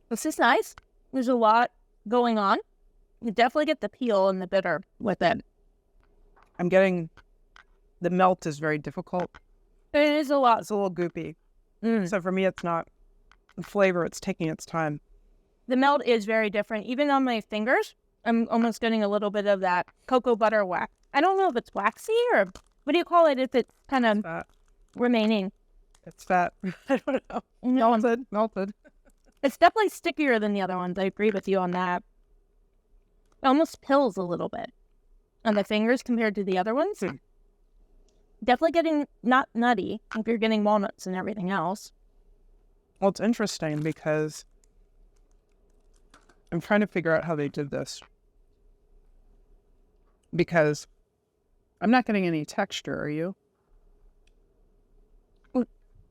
This is nice. There's a lot going on. You definitely get the peel and the bitter with it. I'm getting the melt is very difficult. It is a lot. It's a little goopy. So for me, it's not the flavor. It's taking its time. The melt is very different. Even on my fingers, I'm almost getting a little bit of that cocoa butter wax. I don't know if it's waxy or what do you call it if it's kind of remaining. It's fat. I don't know. Melted. It's definitely stickier than the other ones. I agree with you on that. It almost pills a little bit on the fingers compared to the other ones. Definitely getting not nutty if you're getting walnuts and everything else. Well, it's interesting because I'm trying to figure out how they did this. Because I'm not getting any texture, are you?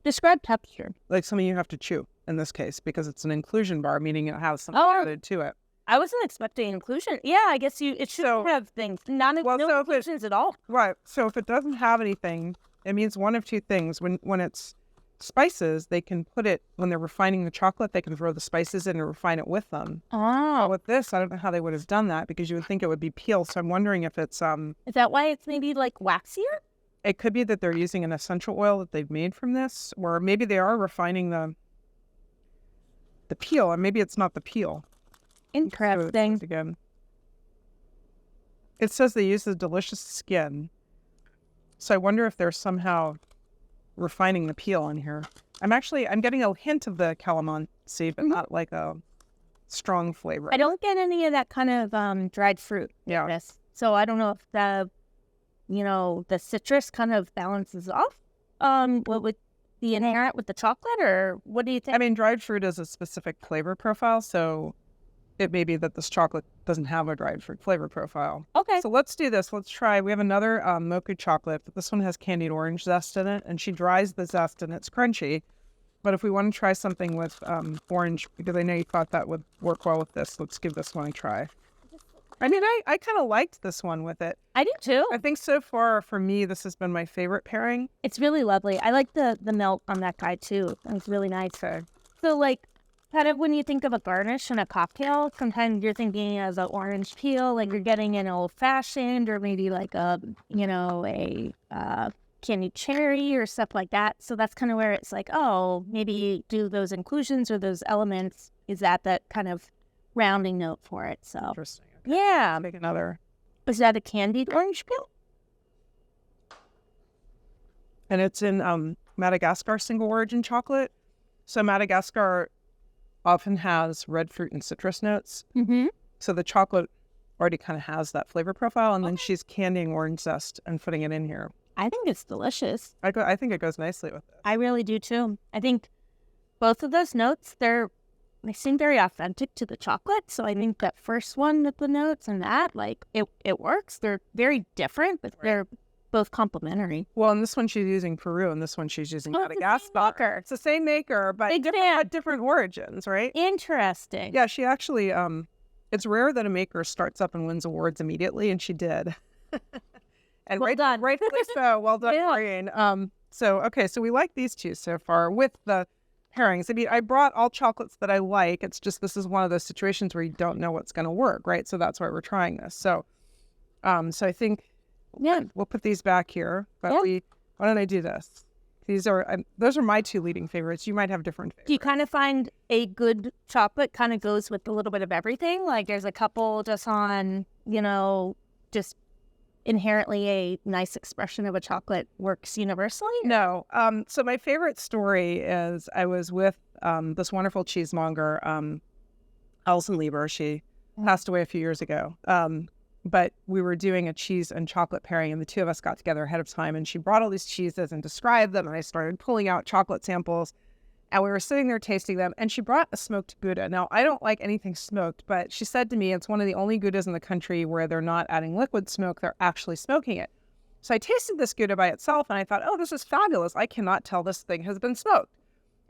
Describe texture. Like something you have to chew in this case, because it's an inclusion bar, meaning it has something added to it. I wasn't expecting inclusion. Yeah, I guess it should have things. No inclusions at all. Right. So if it doesn't have anything, it means one of two things. When it's spices, they can put it, when they're refining the chocolate, they can throw the spices in and refine it with them. Oh. With this, I don't know how they would have done that, because you would think it would be peel. So I'm wondering if it's... Is that why it's maybe like waxier? It could be that they're using an essential oil that they've made from this, or maybe they are refining the peel, and maybe it's not the peel. Interesting. Again, it says they use the delicious skin, so I wonder if they're somehow refining the peel in here. I'm getting a hint of the calamansi, but not like a strong flavor. I don't get any of that kind of dried fruit. Yeah. So I don't know if the citrus kind of balances off what would be inherent with the chocolate, or what do you think? I mean, dried fruit is a specific flavor profile, so it may be that this chocolate doesn't have a dried fruit flavor profile. Okay. So let's do this. Let's try. We have another mocha chocolate, but this one has candied orange zest in it, and she dries the zest, and it's crunchy. But if we want to try something with orange, because I know you thought that would work well with this, let's give this one a try. I mean, I kind of liked this one with it. I do too. I think so far, for me, this has been my favorite pairing. It's really lovely. I like the melt on that guy too. It's really nice. Okay. So like, kind of when you think of a garnish in a cocktail, sometimes you're thinking as an orange peel, like you're getting an old fashioned, or maybe like a candied cherry or stuff like that. So that's kind of where it's like, oh, maybe do those inclusions or those elements. Is that kind of rounding note for it? So Interesting. Okay. yeah. Make another. Is that a candied orange peel? And it's in Madagascar single origin chocolate. So Madagascar often has red fruit and citrus notes. Mm-hmm. So the chocolate already kind of has that flavor profile. And then she's candying orange zest and putting it in here. I think it's delicious. I think it goes nicely with it. I really do too. I think both of those notes, they seem very authentic to the chocolate. So I think that first one with the notes and that, like, it works. They're very different, but they're both complementary. Well, and this one she's using Peru, and this one she's using Madagascar. Maker. It's the same maker, but different origins, right? Interesting. Yeah, she actually, it's rare that a maker starts up and wins awards immediately, and she did. And well done. Rightfully so. Well done, Yeah. Maureen. So we like these two so far with the pairings. I mean, I brought all chocolates that I like. It's just this is one of those situations where you don't know what's going to work, right? So that's why we're trying this. So I think we'll put these back here. But why don't I do this? Those are my two leading favorites. You might have different favorites. Do you kind of find a good chocolate kind of goes with a little bit of everything? Like there's a couple just on, just inherently a nice expression of a chocolate works universally? No. So my favorite story is I was with this wonderful cheesemonger, Alison Lieber. She passed away a few years ago. But we were doing a cheese and chocolate pairing, and the two of us got together ahead of time, and she brought all these cheeses and described them, and I started pulling out chocolate samples, and we were sitting there tasting them, and she brought a smoked Gouda. Now, I don't like anything smoked, but she said to me it's one of the only Goudas in the country where they're not adding liquid smoke, they're actually smoking it. So I tasted this Gouda by itself, and I thought, oh, this is fabulous. I cannot tell this thing has been smoked.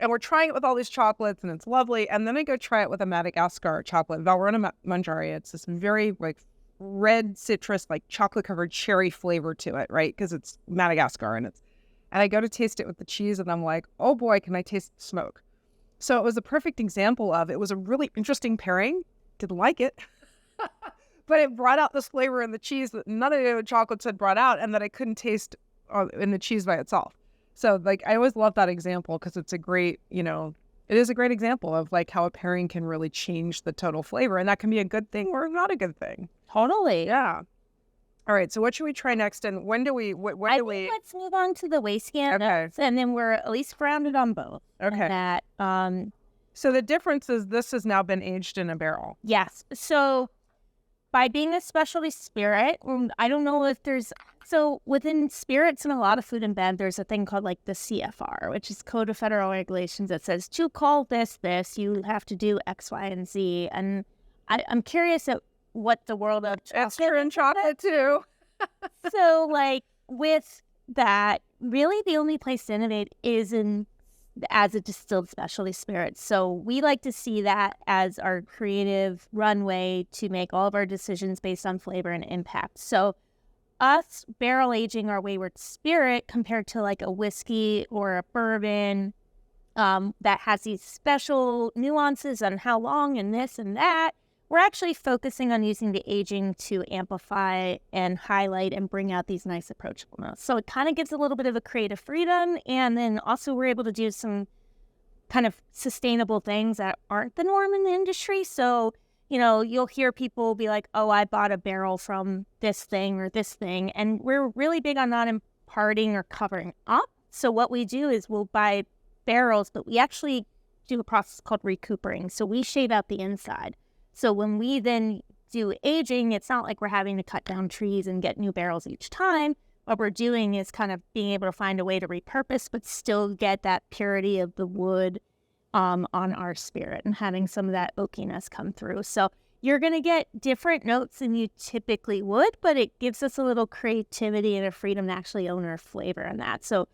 And we're trying it with all these chocolates, and it's lovely. And then I go try it with a Madagascar chocolate, Valrhona Mangiare. It's this very, red citrus, chocolate-covered cherry flavor to it, right? Because it's Madagascar, and I go to taste it with the cheese, and I'm like, oh boy, can I taste the smoke? So it was a perfect example of, it was a really interesting pairing. Didn't like it. But it brought out this flavor in the cheese that none of the other chocolates had brought out, and that I couldn't taste in the cheese by itself. So, I always love that example because it's a great, it is a great example of, how a pairing can really change the total flavor, and that can be a good thing or not a good thing. Totally. Yeah. All right. So what should we try next? And when do we? I think let's move on to the wheyskey and then we're at least grounded on both. Okay. That. So the difference is this has now been aged in a barrel. Yes. So by being a specialty spirit, I don't know if there's. So within spirits and a lot of food and bev, there's a thing called the CFR, which is Code of Federal Regulations that says to call this, you have to do X, Y, and Z. And I'm curious at what the world of chocolate. It's true in chocolate too. So with that, really the only place to innovate is as a distilled specialty spirit. So we like to see that as our creative runway to make all of our decisions based on flavor and impact. So us barrel aging our Wheyward Spirit compared to a whiskey or a bourbon that has these special nuances on how long and this and that, we're actually focusing on using the aging to amplify and highlight and bring out these nice approachable notes. So it kind of gives a little bit of a creative freedom, and then also we're able to do some kind of sustainable things that aren't the norm in the industry. So, you'll hear people be like, oh, I bought a barrel from this thing or this thing, and we're really big on not imparting or covering up. So what we do is we'll buy barrels, but we actually do a process called recoupering. So we shave out the inside. So when we then do aging, it's not like we're having to cut down trees and get new barrels each time. What we're doing is kind of being able to find a way to repurpose, but still get that purity of the wood on our spirit and having some of that oakiness come through. So you're going to get different notes than you typically would, but it gives us a little creativity and a freedom to actually own our flavor in that. So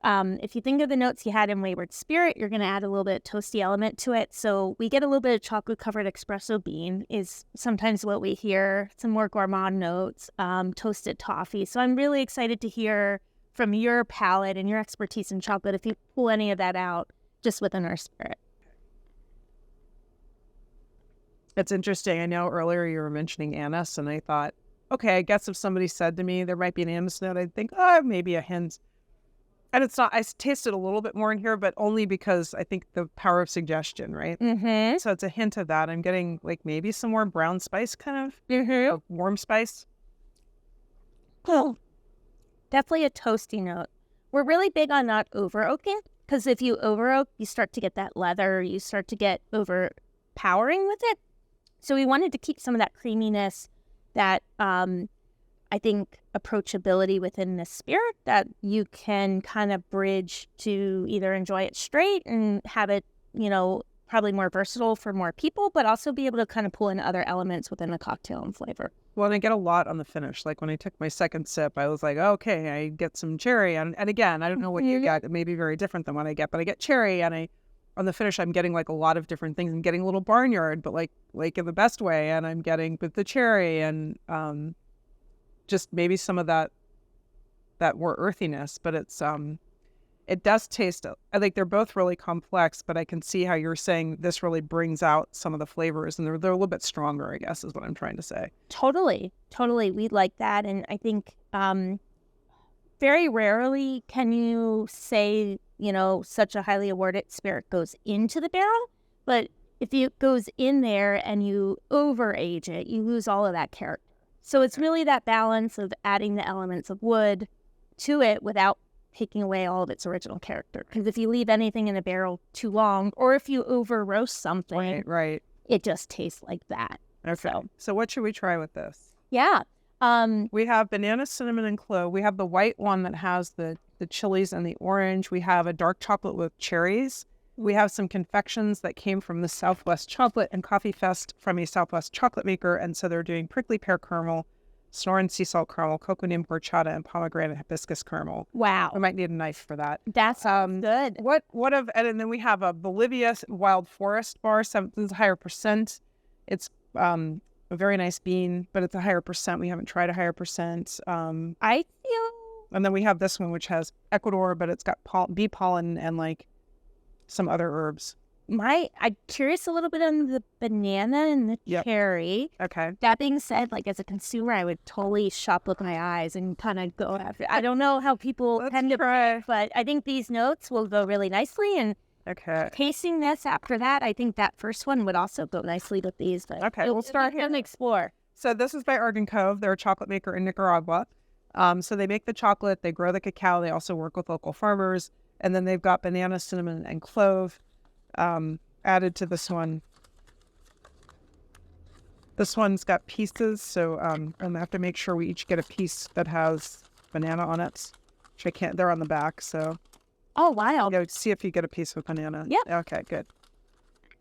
If you think of the notes you had in Wheyward Spirit, you're going to add a little bit of toasty element to it. So we get a little bit of chocolate-covered espresso bean is sometimes what we hear. Some more gourmand notes, toasted toffee. So I'm really excited to hear from your palate and your expertise in chocolate if you pull any of that out just within our spirit. It's interesting. I know earlier you were mentioning anise, and I thought, okay, I guess if somebody said to me there might be an anise note, I'd think, oh, maybe a hint. And it's not, I tasted a little bit more in here, but only because I think the power of suggestion, right? Mm-hmm. So it's a hint of that. I'm getting like maybe some more brown spice kind of, or warm spice. Oh, definitely a toasty note. We're really big on not over oaking, because if you over oak, you start to get that leather, you start to get overpowering with it. So we wanted to keep some of that creaminess, that I think approachability within the spirit that you can kind of bridge to either enjoy it straight and have it, probably more versatile for more people, but also be able to kind of pull in other elements within the cocktail and flavor. Well, and I get a lot on the finish. Like when I took my second sip, I was like, okay, I get some cherry. And again, I don't know what you get. It may be very different than what I get, but I get cherry, and on the finish, I'm getting like a lot of different things. I'm getting a little barnyard, but like in the best way. And I'm getting with the cherry and just maybe some of that more earthiness. But it does taste, I think they're both really complex, but I can see how you're saying this really brings out some of the flavors, and they're a little bit stronger, I guess, is what I'm trying to say. Totally. We like that. And I think very rarely can you say, such a highly awarded spirit goes into the barrel, but if it goes in there and you over age it, you lose all of that character. So it's really that balance of adding the elements of wood to it without taking away all of its original character. Because if you leave anything in a barrel too long, or if you over roast something, right, it just tastes like that. Okay. So what should we try with this? Yeah. We have banana, cinnamon, and clove. We have the white one that has the chilies and the orange. We have a dark chocolate with cherries. We have some confections that came from the Southwest Chocolate and Coffee Fest from a Southwest chocolate maker. And so they're doing prickly pear caramel, Sonoran sea salt caramel, cocoa nib horchata, and pomegranate hibiscus caramel. Wow. I might need a knife for that. That's good. And then we have a Bolivia wild forest bar. This is a higher percent. It's a very nice bean, but it's a higher percent. We haven't tried a higher percent. I feel. And then we have this one, which has Ecuador, but it's got bee pollen and like some other herbs. I'm curious a little bit on the banana and the cherry. Okay. That being said, like as a consumer, I would totally shop with my eyes and kind of go after. I don't know how people tend to try, but I think these notes will go really nicely. And tasting this after that, I think that first one would also go nicely with these. But we'll start here and explore. So this is by Argan Cove. They're a chocolate maker in Nicaragua. So they make the chocolate, they grow the cacao. They also work with local farmers, and then they've got banana, cinnamon, and clove. Added to this one. This one's got pieces, so I have to make sure we each get a piece that has banana on it, which I can't. They're on the back, so. Oh, wow. See if you get a piece with banana. Yeah. Okay, good.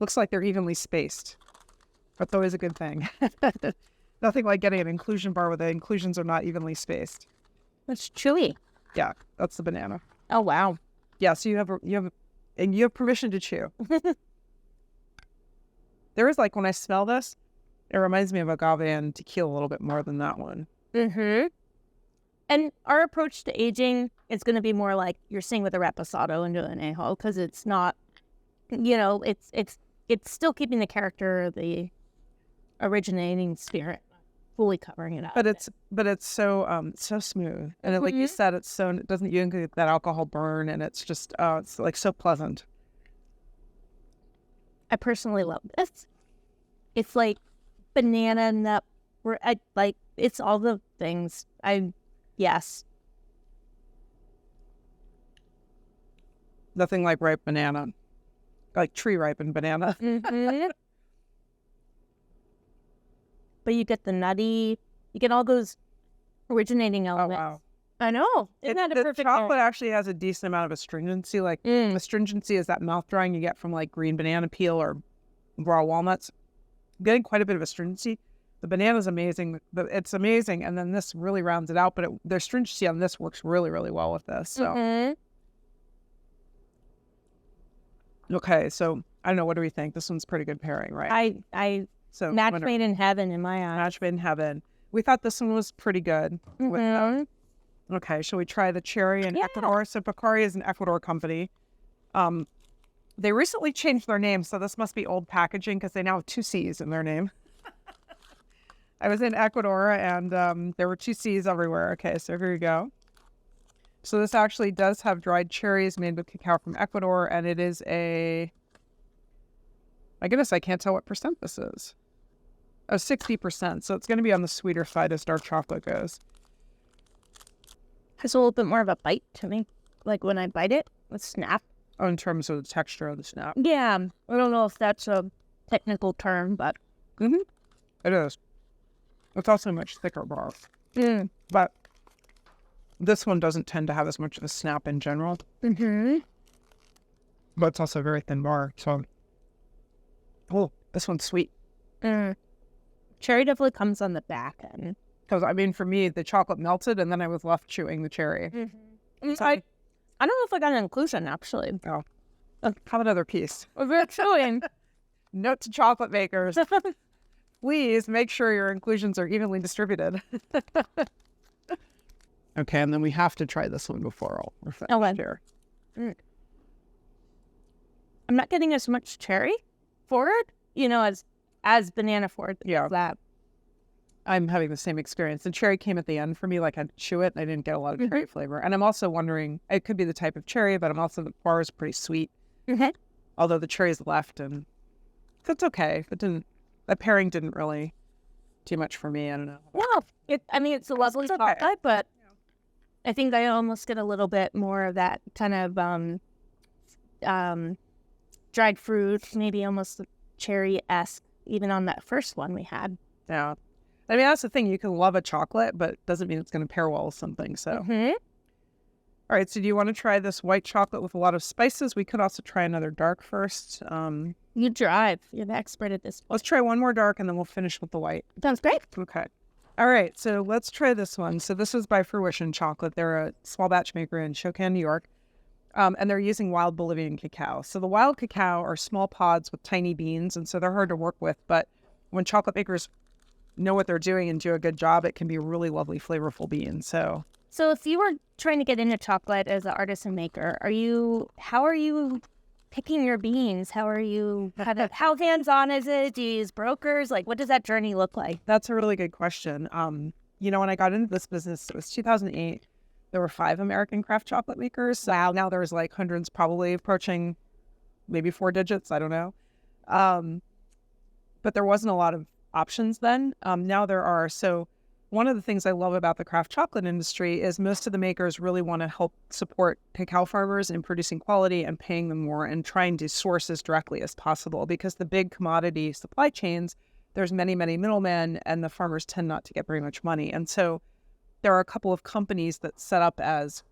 Looks like they're evenly spaced. That's always a good thing. Nothing like getting an inclusion bar where the inclusions are not evenly spaced. That's chewy. Yeah, that's the banana. Oh, wow. Yeah, so you have permission to chew. There is like, when I smell this, it reminds me of agave and tequila a little bit more than that one. Mm-hmm. And our approach to aging is going to be more like you're seeing with a reposado into an añejo, because it's not, it's still keeping the character of the originating spirit, fully covering it up. But it's so smooth, and like you said, it doesn't get that alcohol burn, and it's just it's like so pleasant. I personally love this. It's like banana nut. It's all the things. Yes. Nothing like ripe banana, like tree ripened banana. Mm-hmm. But you get the nutty, you get all those originating elements. Oh, wow. I know. Isn't that a perfect The chocolate actually has a decent amount of astringency. Like astringency is that mouth drying you get from like green banana peel or raw walnuts. I'm getting quite a bit of astringency. The banana's amazing. It's amazing. And then this really rounds it out. But the astringency on this works really, really well with this. So Okay, so I don't know. What do we think? This one's pretty good pairing, right? So Match made in heaven in my eyes. match made in heaven. We thought this one was pretty good. Okay, shall we try the cherry in Ecuador? So Pocari is an Ecuador company. They recently changed their name, so this must be old packaging because they now have 2 C's in their name. I was in Ecuador and there were 2 C's everywhere. Okay, so here you go. So this actually does have dried cherries made with cacao from Ecuador, and it is a, my goodness, I can't tell what percent this is. Oh, 60%. So it's going to be on the sweeter side as dark chocolate goes. Has a little bit more of a bite to me. Like when I bite it, a snap. Oh, in terms of the texture of the snap. Yeah, I don't know if that's a technical term, but It is. It's also a much thicker bar. But this one doesn't tend to have as much of a snap in general. But it's also a very thin bar. So, oh, this one's sweet. Cherry definitely comes on the back end. Because, I mean, for me, the chocolate melted and then I was left chewing the cherry. So, I don't know if I got an inclusion, actually. Oh. Have another piece. We're chewing. Note to chocolate makers. Please make sure your inclusions are evenly distributed. Okay, and then we have to try this one before we're finished here. I'm not getting as much cherry forward, as banana forward. Yeah. That. I'm having the same experience. The cherry came at the end for me, like I had to chew it and I didn't get a lot of cherry flavor. And I'm also wondering, it could be the type of cherry, but I'm also, the bar is pretty sweet. Although the cherry's left, and that's okay. That pairing didn't really do much for me. I don't know. Well, it's a lovely chocolate, but I think I almost get a little bit more of that kind of dried fruit, maybe almost cherry-esque, even on that first one we had. Yeah. I mean, that's the thing. You can love a chocolate, but it doesn't mean it's going to pair well with something. So, All right. So do you want to try this white chocolate with a lot of spices? We could also try another dark first. You drive. You're the expert at this. Let's try one more dark and then we'll finish with the white. Sounds great. Okay. All right. So let's try this one. So this is by Fruition Chocolate. They're a small batch maker in Spokane, New York. And they're using wild Bolivian cacao. So the wild cacao are small pods with tiny beans, and so they're hard to work with. But when chocolate makers know what they're doing and do a good job, it can be a really lovely, flavorful bean. So if you were trying to get into chocolate as an artisan maker, how are you picking your beans? How how hands-on is it? Do you use brokers? Like, what does that journey look like? That's a really good question. When I got into this business, it was 2008. There were 5 American craft chocolate makers. Wow. Now there's like hundreds, probably approaching maybe 4 digits. I don't know. But there wasn't a lot of options then. Now there are. So one of the things I love about the craft chocolate industry is most of the makers really want to help support cacao farmers in producing quality and paying them more and trying to source as directly as possible, because the big commodity supply chains, there's many, many middlemen and the farmers tend not to get very much money. And so there are a couple of companies that set up as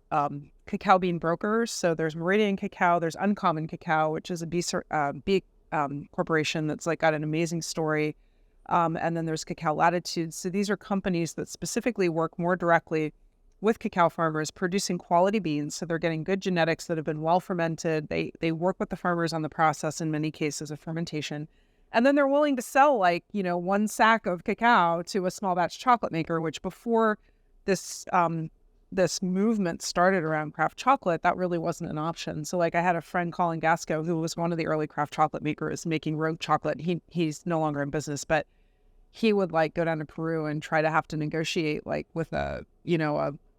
cacao bean brokers. So there's Meridian Cacao, there's Uncommon Cacao, which is a B corporation that's like got an amazing story. And then there's Cacao Latitude. So these are companies that specifically work more directly with cacao farmers, producing quality beans. So they're getting good genetics that have been well fermented. They work with the farmers on the process, in many cases of fermentation. And then they're willing to sell 1 sack of cacao to a small batch chocolate maker, which before this movement started around craft chocolate, that really wasn't an option. So I had a friend, Colin Gasco, who was one of the early craft chocolate makers making rogue chocolate. He's no longer in business, but he would go down to Peru and try to have to negotiate with a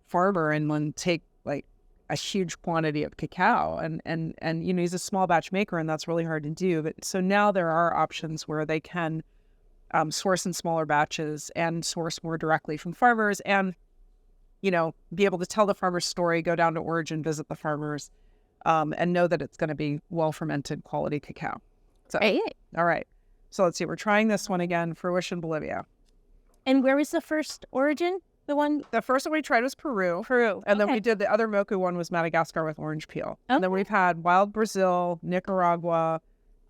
farmer and then take a huge quantity of cacao. And he's a small batch maker and that's really hard to do. But so now there are options where they can source in smaller batches and source more directly from farmers and be able to tell the farmer's story, go down to origin, visit the farmers, and know that it's going to be well-fermented quality cacao. So, all right. So let's see. We're trying this one again, Fruition, Bolivia. And where was the first origin? The first one we tried was Peru. And then we did the other mocha one was Madagascar with orange peel. And then we've had wild Brazil, Nicaragua,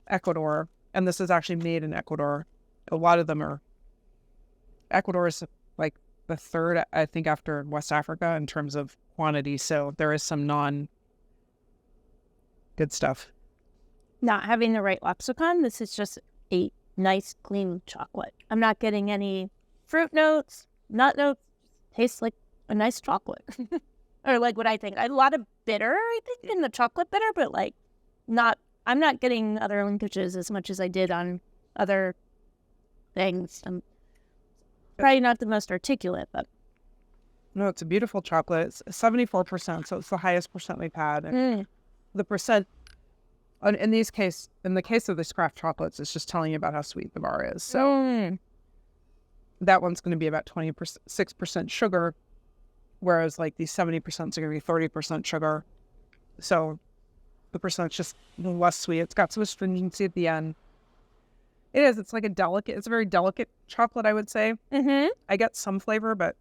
Ecuador. And this is actually made in Ecuador. A lot of them are. Ecuador is the third, I think, after West Africa in terms of quantity. So there is some good stuff. not having the right lexicon. This is just a nice, clean chocolate. I'm not getting any fruit notes, nut notes. Tastes like a nice chocolate. Or like what I think. A lot of bitter, I think, in the chocolate bitter, but like I'm not getting other linkages as much as I did on other things. I'm probably not the most articulate, but. No, it's a beautiful chocolate. It's 74%, so it's the highest percent we've had. And the percent, in the case of this craft chocolates, it's just telling you about how sweet the bar is. So that one's going to be about 26% sugar, whereas like these 70% are going to be 30% sugar. So the percent's just less sweet. It's got some astringency at the end. It is. It's like it's a very delicate chocolate, I would say. I get some flavor, but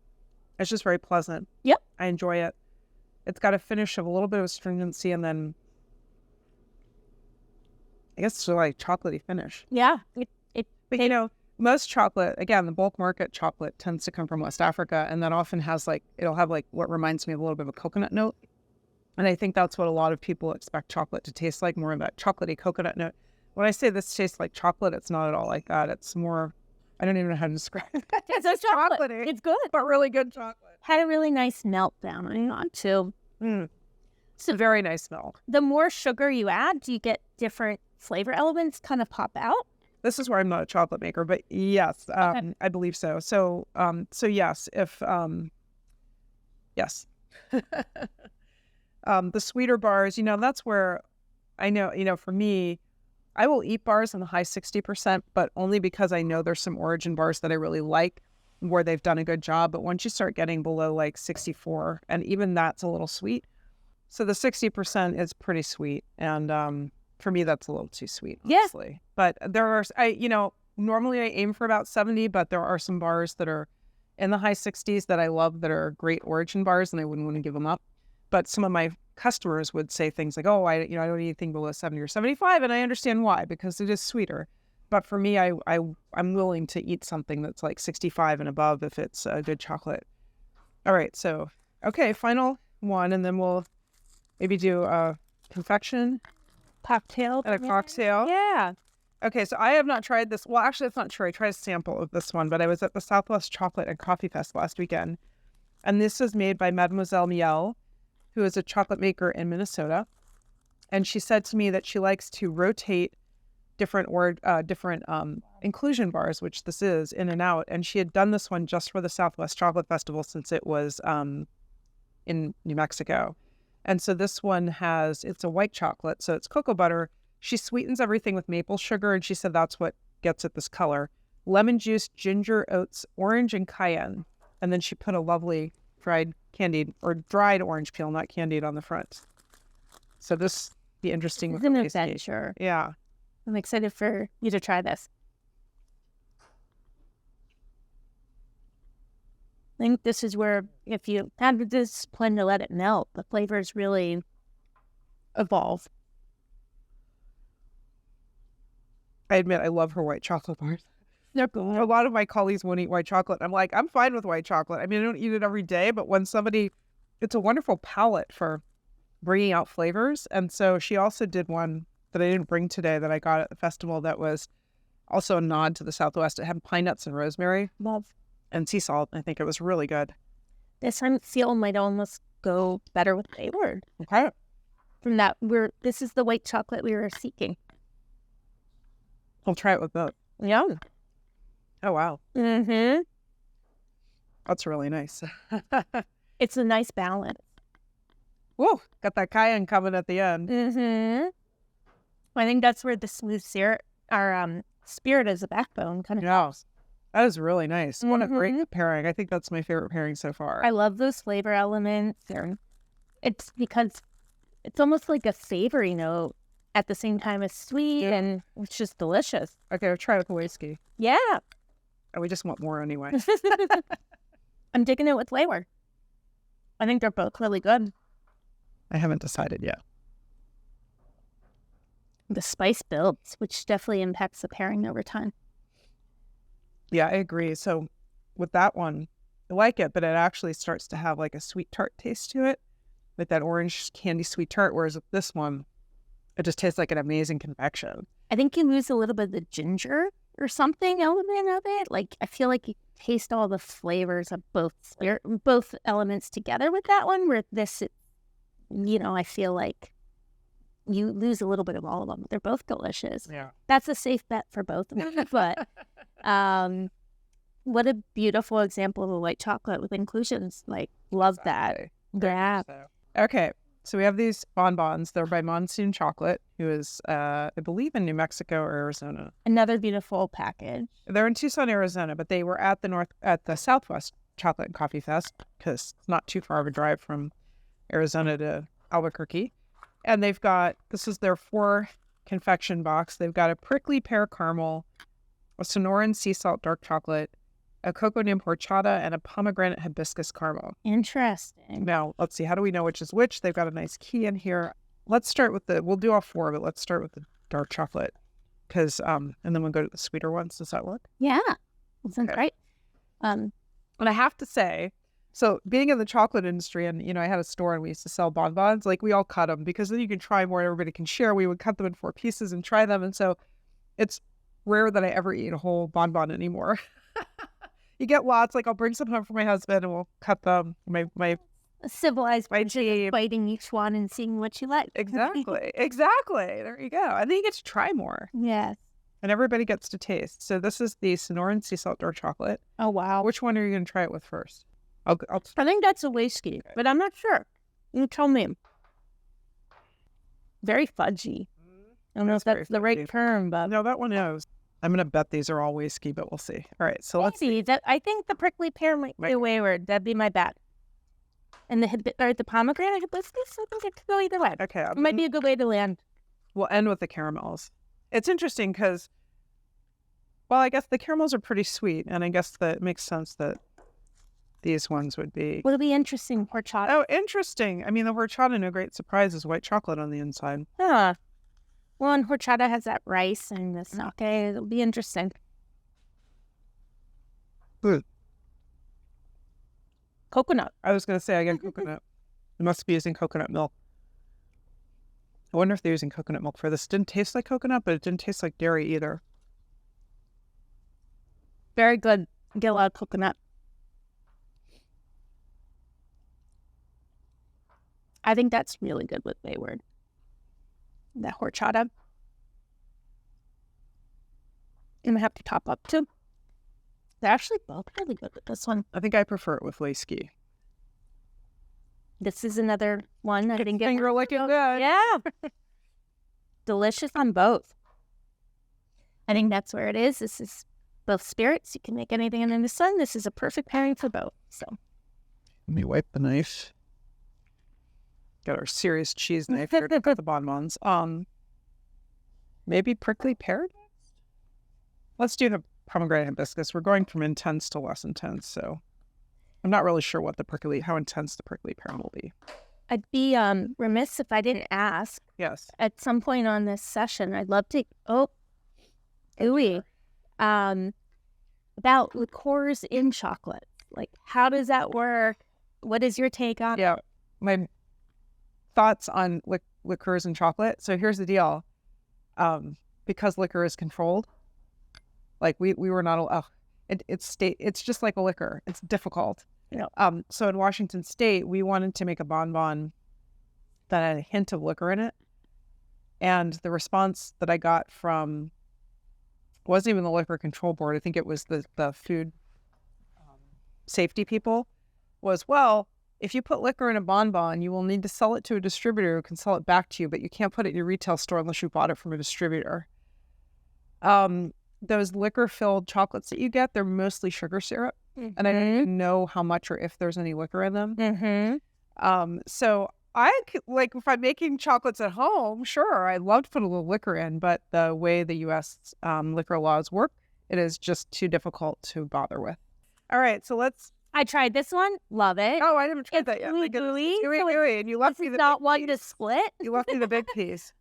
it's just very pleasant. Yep. I enjoy it. It's got a finish of a little bit of astringency, and then I guess it's like chocolatey finish. Yeah. But you know, most chocolate, again, the bulk market chocolate tends to come from West Africa, and that often has it'll have what reminds me of a little bit of a coconut note. And I think that's what a lot of people expect chocolate to taste like, more of that chocolatey coconut note. When I say this tastes like chocolate, it's not at all like that. It's more, I don't even know how to describe it. It's chocolate. It's good. But really good chocolate. Had a really nice melt down on too. So very nice milk. The more sugar you add, do you get different flavor elements kind of pop out? This is where I'm not a chocolate maker, but yes, Okay. I believe so. So yes, yes. The sweeter bars, that's where I know, for me, I will eat bars in the high 60%, but only because I know there's some origin bars that I really like where they've done a good job. But once you start getting below like 64, and even that's a little sweet. So the 60% is pretty sweet. And for me, that's a little too sweet, honestly. Yeah. But there are, normally I aim for about 70, but there are some bars that are in the high 60s that I love that are great origin bars, and I wouldn't want to give them up. But some of my customers would say things like, "Oh, I don't eat anything below 70 or 75," and I understand why, because it is sweeter. But for me, I'm willing to eat something that's like 65 and above if it's a good chocolate. All right, so okay, final one, and then we'll maybe do a confection, Cocktail and a cocktail. Yeah. Okay, so I have not tried this. Well, actually, that's not true. I tried a sample of this one, but I was at the Southwest Chocolate and Coffee Fest last weekend, and this is made by Mademoiselle Miel, who is a chocolate maker in Minnesota. And she said to me that she likes to rotate different inclusion bars, which this is, in and out. And she had done this one just for the Southwest Chocolate Festival since it was in New Mexico. And so this one it's a white chocolate, so it's cocoa butter. She sweetens everything with maple sugar, and she said that's what gets it this color. Lemon juice, ginger, oats, orange, and cayenne. And then she put a lovely dried orange peel, not candied, on the front. So this be interesting. It's an adventure. Yeah. I'm excited for you to try this. I think this is where, if you have the discipline to let it melt, the flavors really evolve. I admit I love her white chocolate bars. They're good. A lot of my colleagues won't eat white chocolate. I'm like, I'm fine with white chocolate. I mean, I don't eat it every day, but when it's a wonderful palette for bringing out flavors. And so she also did one that I didn't bring today that I got at the festival that was also a nod to the Southwest. It had pine nuts and rosemary. Love. And sea salt. I think it was really good. This I feel might almost go better with Wheyward. Okay. From that, this is the white chocolate we were seeking. I'll try it with both. Yeah. Oh, wow. Mm-hmm. That's really nice. It's a nice balance. Whoa, got that cayenne coming at the end. Mm-hmm. I think that's where the smooth syrup, our spirit as a backbone kind of helps. That is really nice. What a great pairing. I think that's my favorite pairing so far. I love those flavor elements. It's because it's almost like a savory note at the same time as sweet, and it's just delicious. Okay, I'll try with the wheyskey. Yeah. And we just want more anyway. I'm digging it with Wheyward. I think they're both really good. I haven't decided yet. The spice builds, which definitely impacts the pairing over time. Yeah, I agree. So with that one, I like it, but it actually starts to have like a sweet tart taste to it, with that orange candy sweet tart. Whereas with this one, It just tastes like an amazing confection. I think you lose a little bit of the ginger or something element of it. Like, I feel like you taste all the flavors of both elements together with that one, where this, I feel like you lose a little bit of all of them. They're both delicious. Yeah. That's a safe bet for both of them. But what a beautiful example of a white chocolate with inclusions. Like, love that. Yeah. Okay. So we have these bonbons. They're by Monsoon Chocolate, who is, I believe, in New Mexico or Arizona. Another beautiful package. They're in Tucson, Arizona, but they were at the Southwest Chocolate and Coffee Fest, because it's not too far of a drive from Arizona to Albuquerque. And this is their 4 confection box. They've got a prickly pear caramel, a Sonoran sea salt dark chocolate, a cocoa nib horchata, and a pomegranate hibiscus caramel. Interesting. Now, let's see. How do we know which is which? They've got a nice key in here. Let's start with we'll do all 4, but let's start with the dark chocolate, because, and then we'll go to the sweeter ones. Does that work? Yeah. That sounds great. And I have to say, so being in the chocolate industry, and, I had a store and we used to sell bonbons, like, we all cut them because then you can try more and everybody can share. We would cut them in 4 pieces and try them. And so it's rare that I ever eat a whole bonbon anymore. You get lots. Like, I'll bring some home for my husband and we'll cut them. My A civilized way of biting each one and seeing what you like. Exactly. There you go. I think you get to try more. Yes. And everybody gets to taste. So this is the Sonoran Sea Salt Dark Chocolate. Oh, wow. Which one are you going to try it with first? I think that's a Wheyskey, but I'm not sure. You tell me. Very fudgy. I don't know if that's the right term, but... No, that one is. I'm going to bet these are all Wheyskey, but we'll see. All right, so let's see. I think the prickly pear might be Wheyward. That'd be my bet. And the pomegranate hibiscus, I think it could go either way. Okay. It might be a good way to land. We'll end with the caramels. It's interesting because, well, I guess the caramels are pretty sweet, and I guess that makes sense that these ones would be... What'll be interesting? Horchata. Oh, interesting. I mean, the horchata, no great surprise, is white chocolate on the inside. Huh. Well, and horchata has that rice and the sake. It'll be interesting. Good. Coconut. I was going to say, I get coconut. They must be using coconut milk. I wonder if they're using coconut milk for this. It didn't taste like coconut, but it didn't taste like dairy either. Very good. Get a lot of coconut. I think that's really good with Wheyward. That horchata. I'm going to have to top up too. They're actually both really good with this one. I think I prefer it with Wheyskey. This is another one I didn't get. Finger looking good. Yeah. Delicious on both. I think that's where it is. This is both spirits. You can make anything under the sun. This is a perfect pairing for both. So let me wipe the knife. Got our serious cheese knife here to cut the bonbons. Maybe prickly pear next? Let's do the pomegranate hibiscus. We're going from intense to less intense, so I'm not really sure how intense the prickly pear will be. I'd be remiss if I didn't ask. Yes. At some point on this session, I'd love to about liqueurs in chocolate. Like, how does that work? What is your take on it? Yeah, my thoughts on liqueurs and chocolate. So here's the deal. Because liquor is controlled, like we were not it's just like a liquor. It's difficult. So in Washington State, we wanted to make a bonbon that had a hint of liquor in it. And the response that I got wasn't even the Liquor Control Board. I think it was the food safety people was, well, if you put liquor in a bonbon, you will need to sell it to a distributor who can sell it back to you, but you can't put it in your retail store unless you bought it from a distributor. Those liquor-filled chocolates that you get, they're mostly sugar syrup, and I don't even know how much or if there's any liquor in them. So if I'm making chocolates at home, sure, I'd love to put a little liquor in, but the way the U.S. Liquor laws work, it is just too difficult to bother with. All right, so I tried this one. Love it. Oh, I haven't tried that yet. Gooey, and you left me the not one to split. You left me the big piece.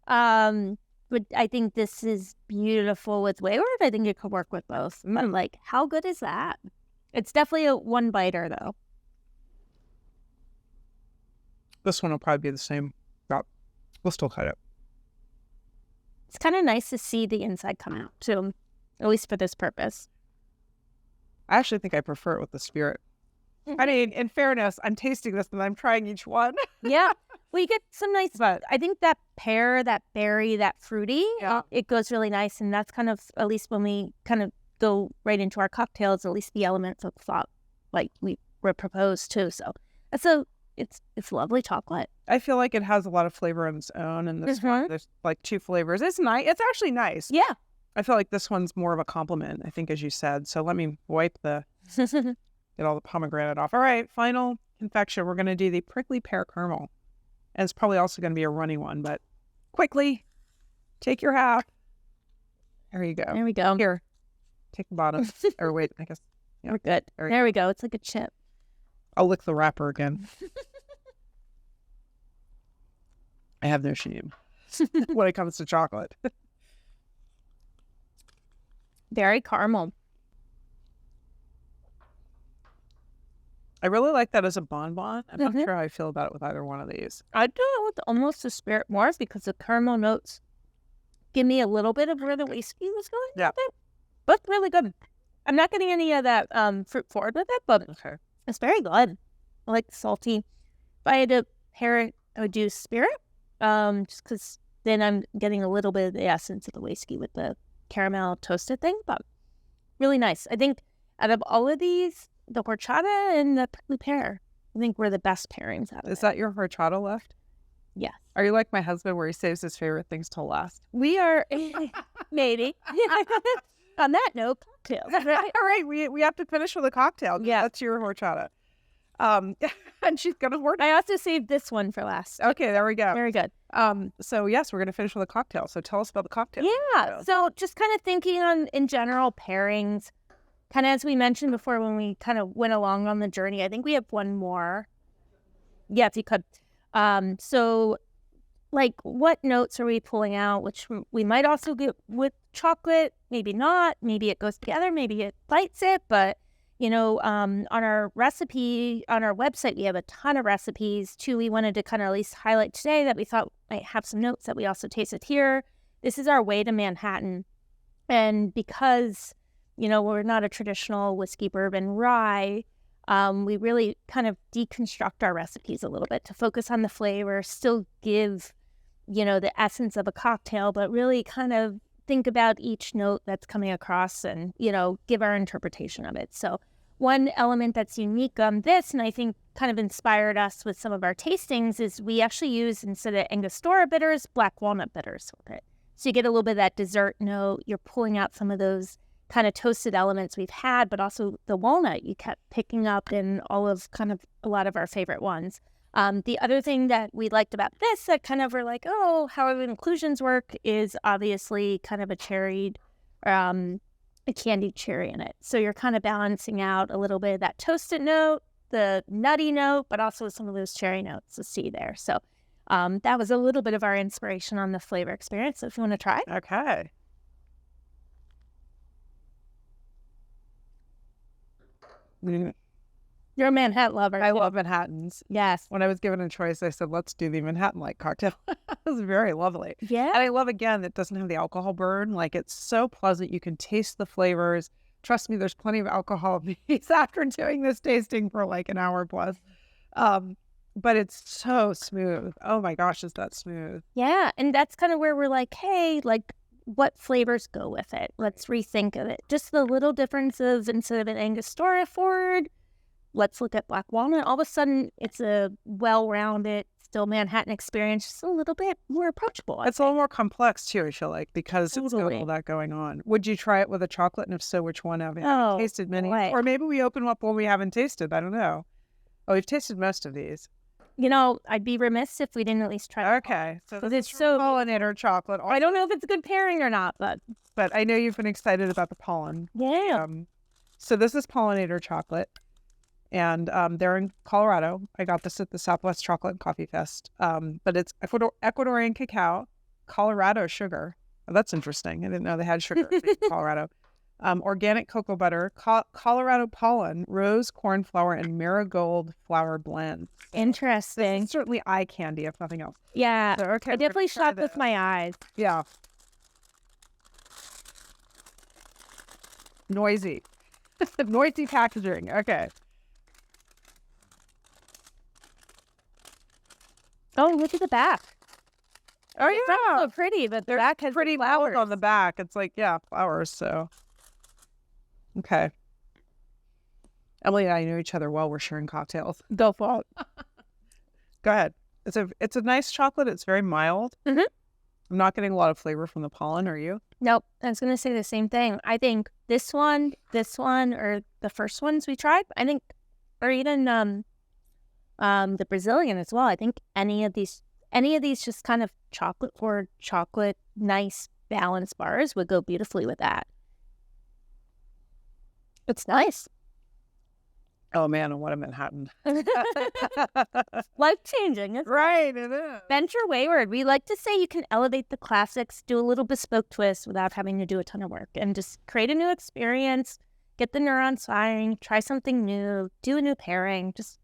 But I think this is beautiful with Wheyward. I think it could work with both. But like, how good is that? It's definitely a one biter though. This one will probably be the same. We'll still cut it. it's kind of nice to see the inside come out too, at least for this purpose. I actually think I prefer it with the spirit. I mean, in fairness, I'm tasting this and I'm trying each one. Yeah. Well, you get some nice, I think that pear, that berry, that fruity, it goes really nice. And that's kind of, at least when we kind of go right into our cocktails, at least the elements of thought, like we were proposed to. So it's lovely chocolate. I feel like it has a lot of flavor on its own. And this one, there's like 2 flavors. It's nice. It's actually nice. Yeah. I feel like this one's more of a compliment, I think, as you said. So let me wipe get all the pomegranate off. All right, final confection. We're going to do the prickly pear caramel. And it's probably also going to be a runny one, but quickly, take your half. There you go. There we go. Here, take the bottom. Or wait, I guess. Yeah. We're good. There we go. It's like a chip. I'll lick the wrapper again. I have no shame when it comes to chocolate. Very caramel. I really like that as a bonbon. I'm not sure how I feel about it with either one of these. I do it with almost the spirit more because the caramel notes give me a little bit of where the whiskey was going. Yeah. But really good. I'm not getting any of that fruit forward with it, but it's very good. I like the salty. If I had to pair it, I would do spirit, just because then I'm getting a little bit of the essence of the whiskey with the caramel toasted thing, but really nice. I think out of all of these, the horchata and the prickly pear, I think were the best pairings out of it. Is that your horchata left? Yes. Are you like my husband where he saves his favorite things till last? We are, maybe. On that note, cocktails. Right? All right, we have to finish with a cocktail. Yeah. That's your horchata. And she's going to horchata. I also saved this one for last. Okay, there we go. Very good. So yes, we're going to finish with a cocktail. So tell us about the cocktail. Yeah. So just kind of thinking on, in general, pairings, kind of as we mentioned before when we kind of went along on the journey, I think we have one more. Yeah, if you could. So like what notes are we pulling out, which we might also get with chocolate, maybe not, maybe it goes together, maybe it fights it, but you know, on our recipe, on our website, we have a ton of recipes too. We wanted to kind of at least highlight today that we thought might have some notes that we also tasted here. This is our way to Manhattan. And because, you know, we're not a traditional whiskey, bourbon, rye, we really kind of deconstruct our recipes a little bit to focus on the flavor, still give, you know, the essence of a cocktail, but really kind of think about each note that's coming across and, you know, give our interpretation of it. So one element that's unique on this, and I think kind of inspired us with some of our tastings, is we actually use, instead of Angostura bitters, black walnut bitters with it. So you get a little bit of that dessert note. You're pulling out some of those kind of toasted elements we've had, but also the walnut you kept picking up in all of kind of a lot of our favorite ones. The other thing that we liked about this that kind of were like, oh, how the inclusions work is obviously kind of a cherried, a candied cherry in it. So you're kind of balancing out a little bit of that toasted note, the nutty note, but also some of those cherry notes to see there. So that was a little bit of our inspiration on the flavor experience. So if you want to try. Okay. You're a Manhattan lover. I love Manhattans. Yes. When I was given a choice, I said, let's do the Manhattan-like cocktail. It was very lovely. Yeah. And I love, again, it doesn't have the alcohol burn. Like, it's so pleasant. You can taste the flavors. Trust me, there's plenty of alcohol in these after doing this tasting for like an hour plus. But it's so smooth. Oh my gosh, is that smooth? Yeah. And that's kind of where we're like, hey, like, what flavors go with it? Let's rethink of it. Just the little differences, instead of an Angostura forward, let's look at black walnut. All of a sudden, it's a well-rounded, still Manhattan experience, just a little bit more approachable. It's a little more complex too, I feel like, because it's got all that going on. Would you try it with a chocolate? And if so, which one? I haven't tasted many. Boy. Or maybe we open up one we haven't tasted. I don't know. Oh, we've tasted most of these. You know, I'd be remiss if we didn't at least try. Okay. So this it's is so pollinator chocolate. I don't know if it's a good pairing or not, but I know you've been excited about the pollen. Yeah. So this is pollinator chocolate. And they're in Colorado. I got this at the Southwest Chocolate and Coffee Fest. But it's Ecuadorian cacao, Colorado sugar. Oh, that's interesting. I didn't know they had sugar in Colorado. Organic cocoa butter, Colorado pollen, rose corn flour, and marigold flour blend. Interesting. This is certainly eye candy, if nothing else. Yeah. So, okay, I definitely shot with my eyes. Yeah. Noisy. Noisy packaging. Okay. Oh, look at the back. Oh, It's not yeah. so pretty, but the There's back has pretty the flowers flowers on the back. It's like, yeah, flowers. So, okay. Emily and I know each other well. We're sharing cocktails. Go for it. Go ahead. It's a nice chocolate. It's very mild. Mhm. I'm not getting a lot of flavor from the pollen. Are you? Nope. I was going to say the same thing. I think this one, or the first ones we tried, I think, or even the Brazilian as well. I think any of these just kind of chocolate, nice balanced bars would go beautifully with that. It's nice. Oh man, and what a Manhattan. Life-changing. Right, it is. Venture Wheyward. We like to say you can elevate the classics, do a little bespoke twist without having to do a ton of work, and just create a new experience, get the neurons firing, try something new, do a new pairing, just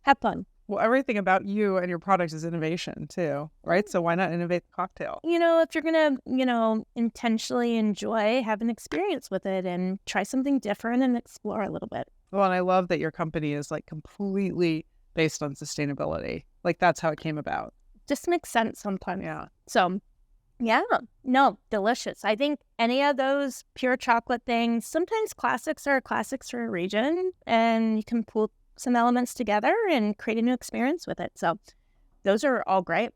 have fun. Well, everything about you and your product is innovation too, right? So why not innovate the cocktail? If you're going to, intentionally enjoy, have an experience with it and try something different and explore a little bit. Well, and I love that your company is like completely based on sustainability. Like that's how it came about. Just makes sense sometimes. Yeah. So, yeah, no, delicious. I think any of those pure chocolate things, sometimes classics are classics for a region, and you can pull some elements together and create a new experience with it. So those are all great.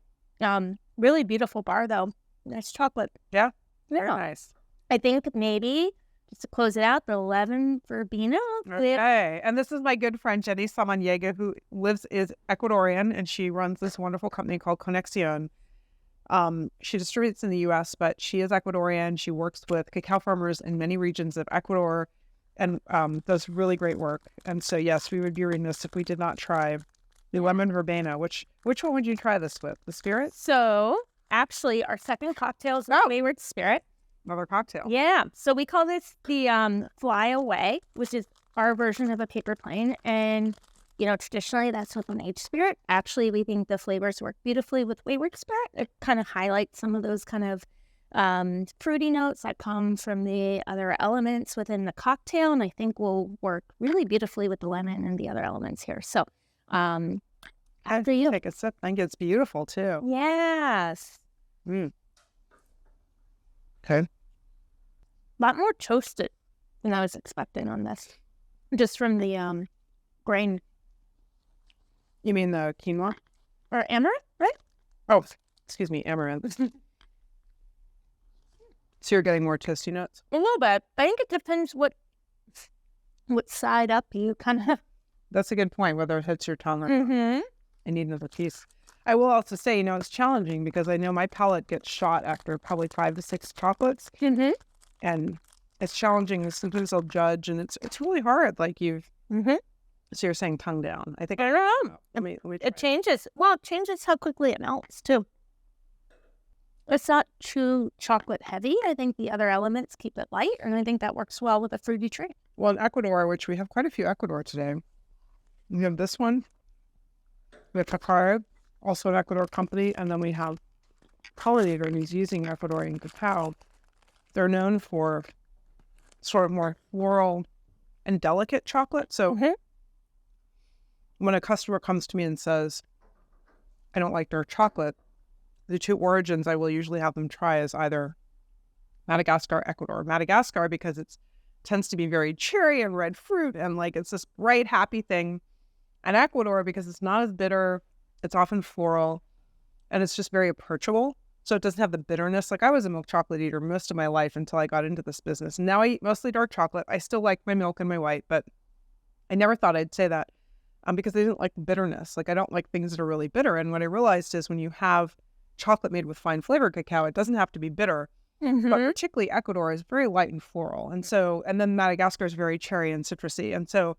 Really beautiful bar though. Nice chocolate. Yeah. Very nice. I think maybe just to close it out, the 11 Verbena. Okay. And this is my good friend Jenny Samaniega, who is Ecuadorian, and she runs this wonderful company called Conexion. She distributes in the US, but she is Ecuadorian. She works with cacao farmers in many regions of Ecuador and does really great work. And so, yes, we would be remiss if we did not try the lemon verbena. Which one would you try this with? The Spirit? So, actually, our second cocktail is the Wheyward Spirit. Another cocktail. Yeah. So we call this the Fly Away, which is our version of a paper plane. And, traditionally that's with an aged spirit. Actually, we think the flavors work beautifully with Wheyward Spirit. It kind of highlights some of those kind of fruity notes that come from the other elements within the cocktail, and I think will work really beautifully with the lemon and the other elements here. So, after you take a sip, I think it's beautiful too. Yes. Okay. A lot more toasted than I was expecting on this, just from the grain. You mean the quinoa or amaranth, right? Oh, excuse me, amaranth. So you're getting more toasty notes? A little bit. I think it depends what side up you kind of... That's a good point, whether it hits your tongue or not. Mm-hmm. I need another piece. I will also say, it's challenging because I know my palate gets shot after probably 5 to 6 chocolates. Mm-hmm. And it's challenging. Sometimes I'll judge, and it's really hard. Like Mm-hmm. So you're saying tongue down. I think I don't know. Let me it changes. Well, it changes how quickly it melts, too. It's not too chocolate heavy. I think the other elements keep it light, and I think that works well with a fruity treat. Well, in Ecuador, which we have quite a few Ecuador today, we have this one. We have Cacao, also an Ecuador company, and then we have Pollinator, who's using Ecuadorian cacao. They're known for sort of more floral and delicate chocolate. So when a customer comes to me and says, I don't like their chocolate, the 2 origins I will usually have them try is either Madagascar, Ecuador. Madagascar because it tends to be very cherry and red fruit, and like it's this bright, happy thing. And Ecuador because it's not as bitter, it's often floral, and it's just very approachable. So it doesn't have the bitterness. Like I was a milk chocolate eater most of my life until I got into this business. And now I eat mostly dark chocolate. I still like my milk and my white, but I never thought I'd say that because I didn't like the bitterness. Like I don't like things that are really bitter. And what I realized is when you have chocolate made with fine flavored cacao, it doesn't have to be bitter. Mm-hmm. But particularly Ecuador is very light and floral. And then Madagascar is very cherry and citrusy. And so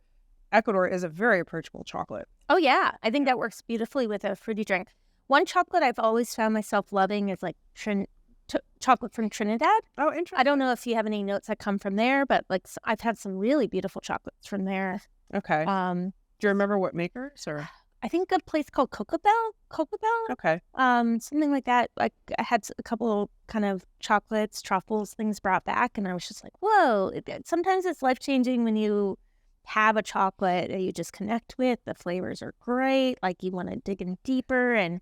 Ecuador is a very approachable chocolate. Oh, yeah. I think that works beautifully with a fruity drink. One chocolate I've always found myself loving is like chocolate from Trinidad. Oh, interesting. I don't know if you have any notes that come from there, but like I've had some really beautiful chocolates from there. Okay. Do you remember what makers or? I think a place called Cocoa Bell, Okay. something like that. Like I had a couple kind of chocolates, truffles, things brought back, and I was just like, whoa. Sometimes it's life-changing when you have a chocolate that you just connect with. The flavors are great. Like you want to dig in deeper, and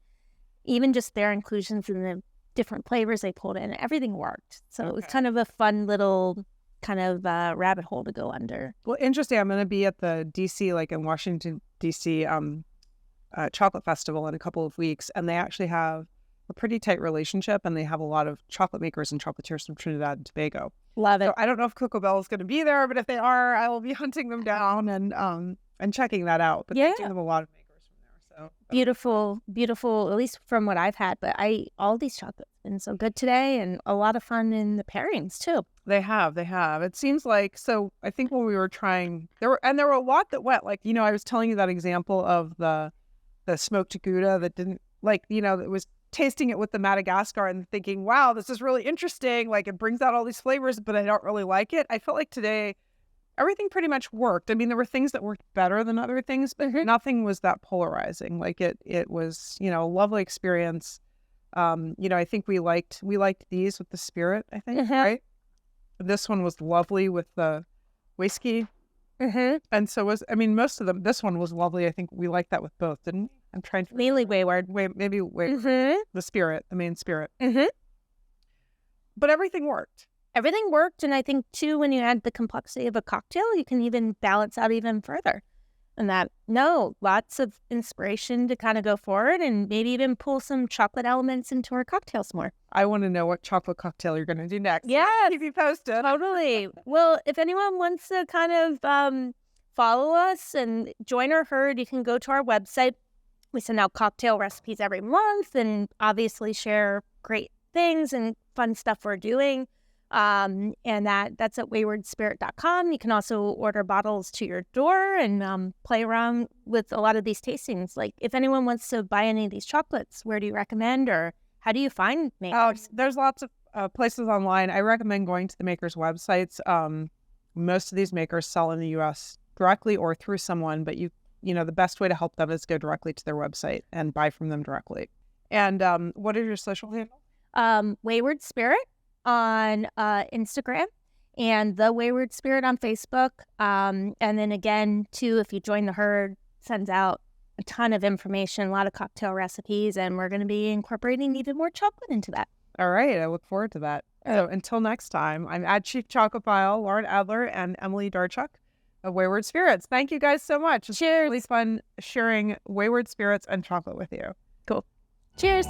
even just their inclusions in the different flavors they pulled in, everything worked. So it was kind of a fun little kind of rabbit hole to go under. Well, interesting. I'm going to be at the DC, like in Washington, DC, chocolate festival in a couple of weeks, and they actually have a pretty tight relationship, and they have a lot of chocolate makers and chocolatiers from Trinidad and Tobago. Love it. So I don't know if Cocoa Bell is going to be there, but if they are, I will be hunting them down and checking that out. But they do have a lot of makers from there. So beautiful, at least from what I've had. But all these chocolates have been so good today, and a lot of fun in the pairings too. They have. It seems like, so I think when we were trying, there were a lot that went, like, I was telling you that example of the smoked Gouda that didn't, like, that was tasting it with the Madagascar and thinking, wow, this is really interesting. Like, it brings out all these flavors, but I don't really like it. I felt like today, everything pretty much worked. I mean, there were things that worked better than other things, but nothing was that polarizing. Like it was, a lovely experience. I think we liked these with the Spirit, I think, right? This one was lovely with the Wheyskey. And so most of them, this one was lovely. I think we liked that with both, didn't we? I'm trying to... Mainly Wheyward. The Spirit, the main Spirit. But everything worked. Everything worked, and I think, too, when you add the complexity of a cocktail, you can even balance out even further. And lots of inspiration to kind of go forward and maybe even pull some chocolate elements into our cocktails more. I want to know what chocolate cocktail you're going to do next. Yeah. Keep you posted. Totally. Well, if anyone wants to kind of follow us and join our herd, you can go to our website. We send out cocktail recipes every month and obviously share great things and fun stuff we're doing. And that's at wheywardspirit.com. You can also order bottles to your door and play around with a lot of these tastings. Like, if anyone wants to buy any of these chocolates, where do you recommend, or how do you find makers? There's lots of places online. I recommend going to the makers' websites. Most of these makers sell in the U.S. directly or through someone, but the best way to help them is go directly to their website and buy from them directly. And what are your social handles? Wheyward Spirit on Instagram, and the Wheyward Spirit on Facebook. And then again, too, if you join the herd, sends out a ton of information, a lot of cocktail recipes, and we're going to be incorporating even more chocolate into that. All right. I look forward to that. So until next time, I'm at Chief Chocophile, Lauren Adler, and Emily Darchuk of Wheyward Spirits. Thank you guys so much. It's Cheers. really fun sharing Wheyward Spirits and chocolate with you. Cool. Cheers.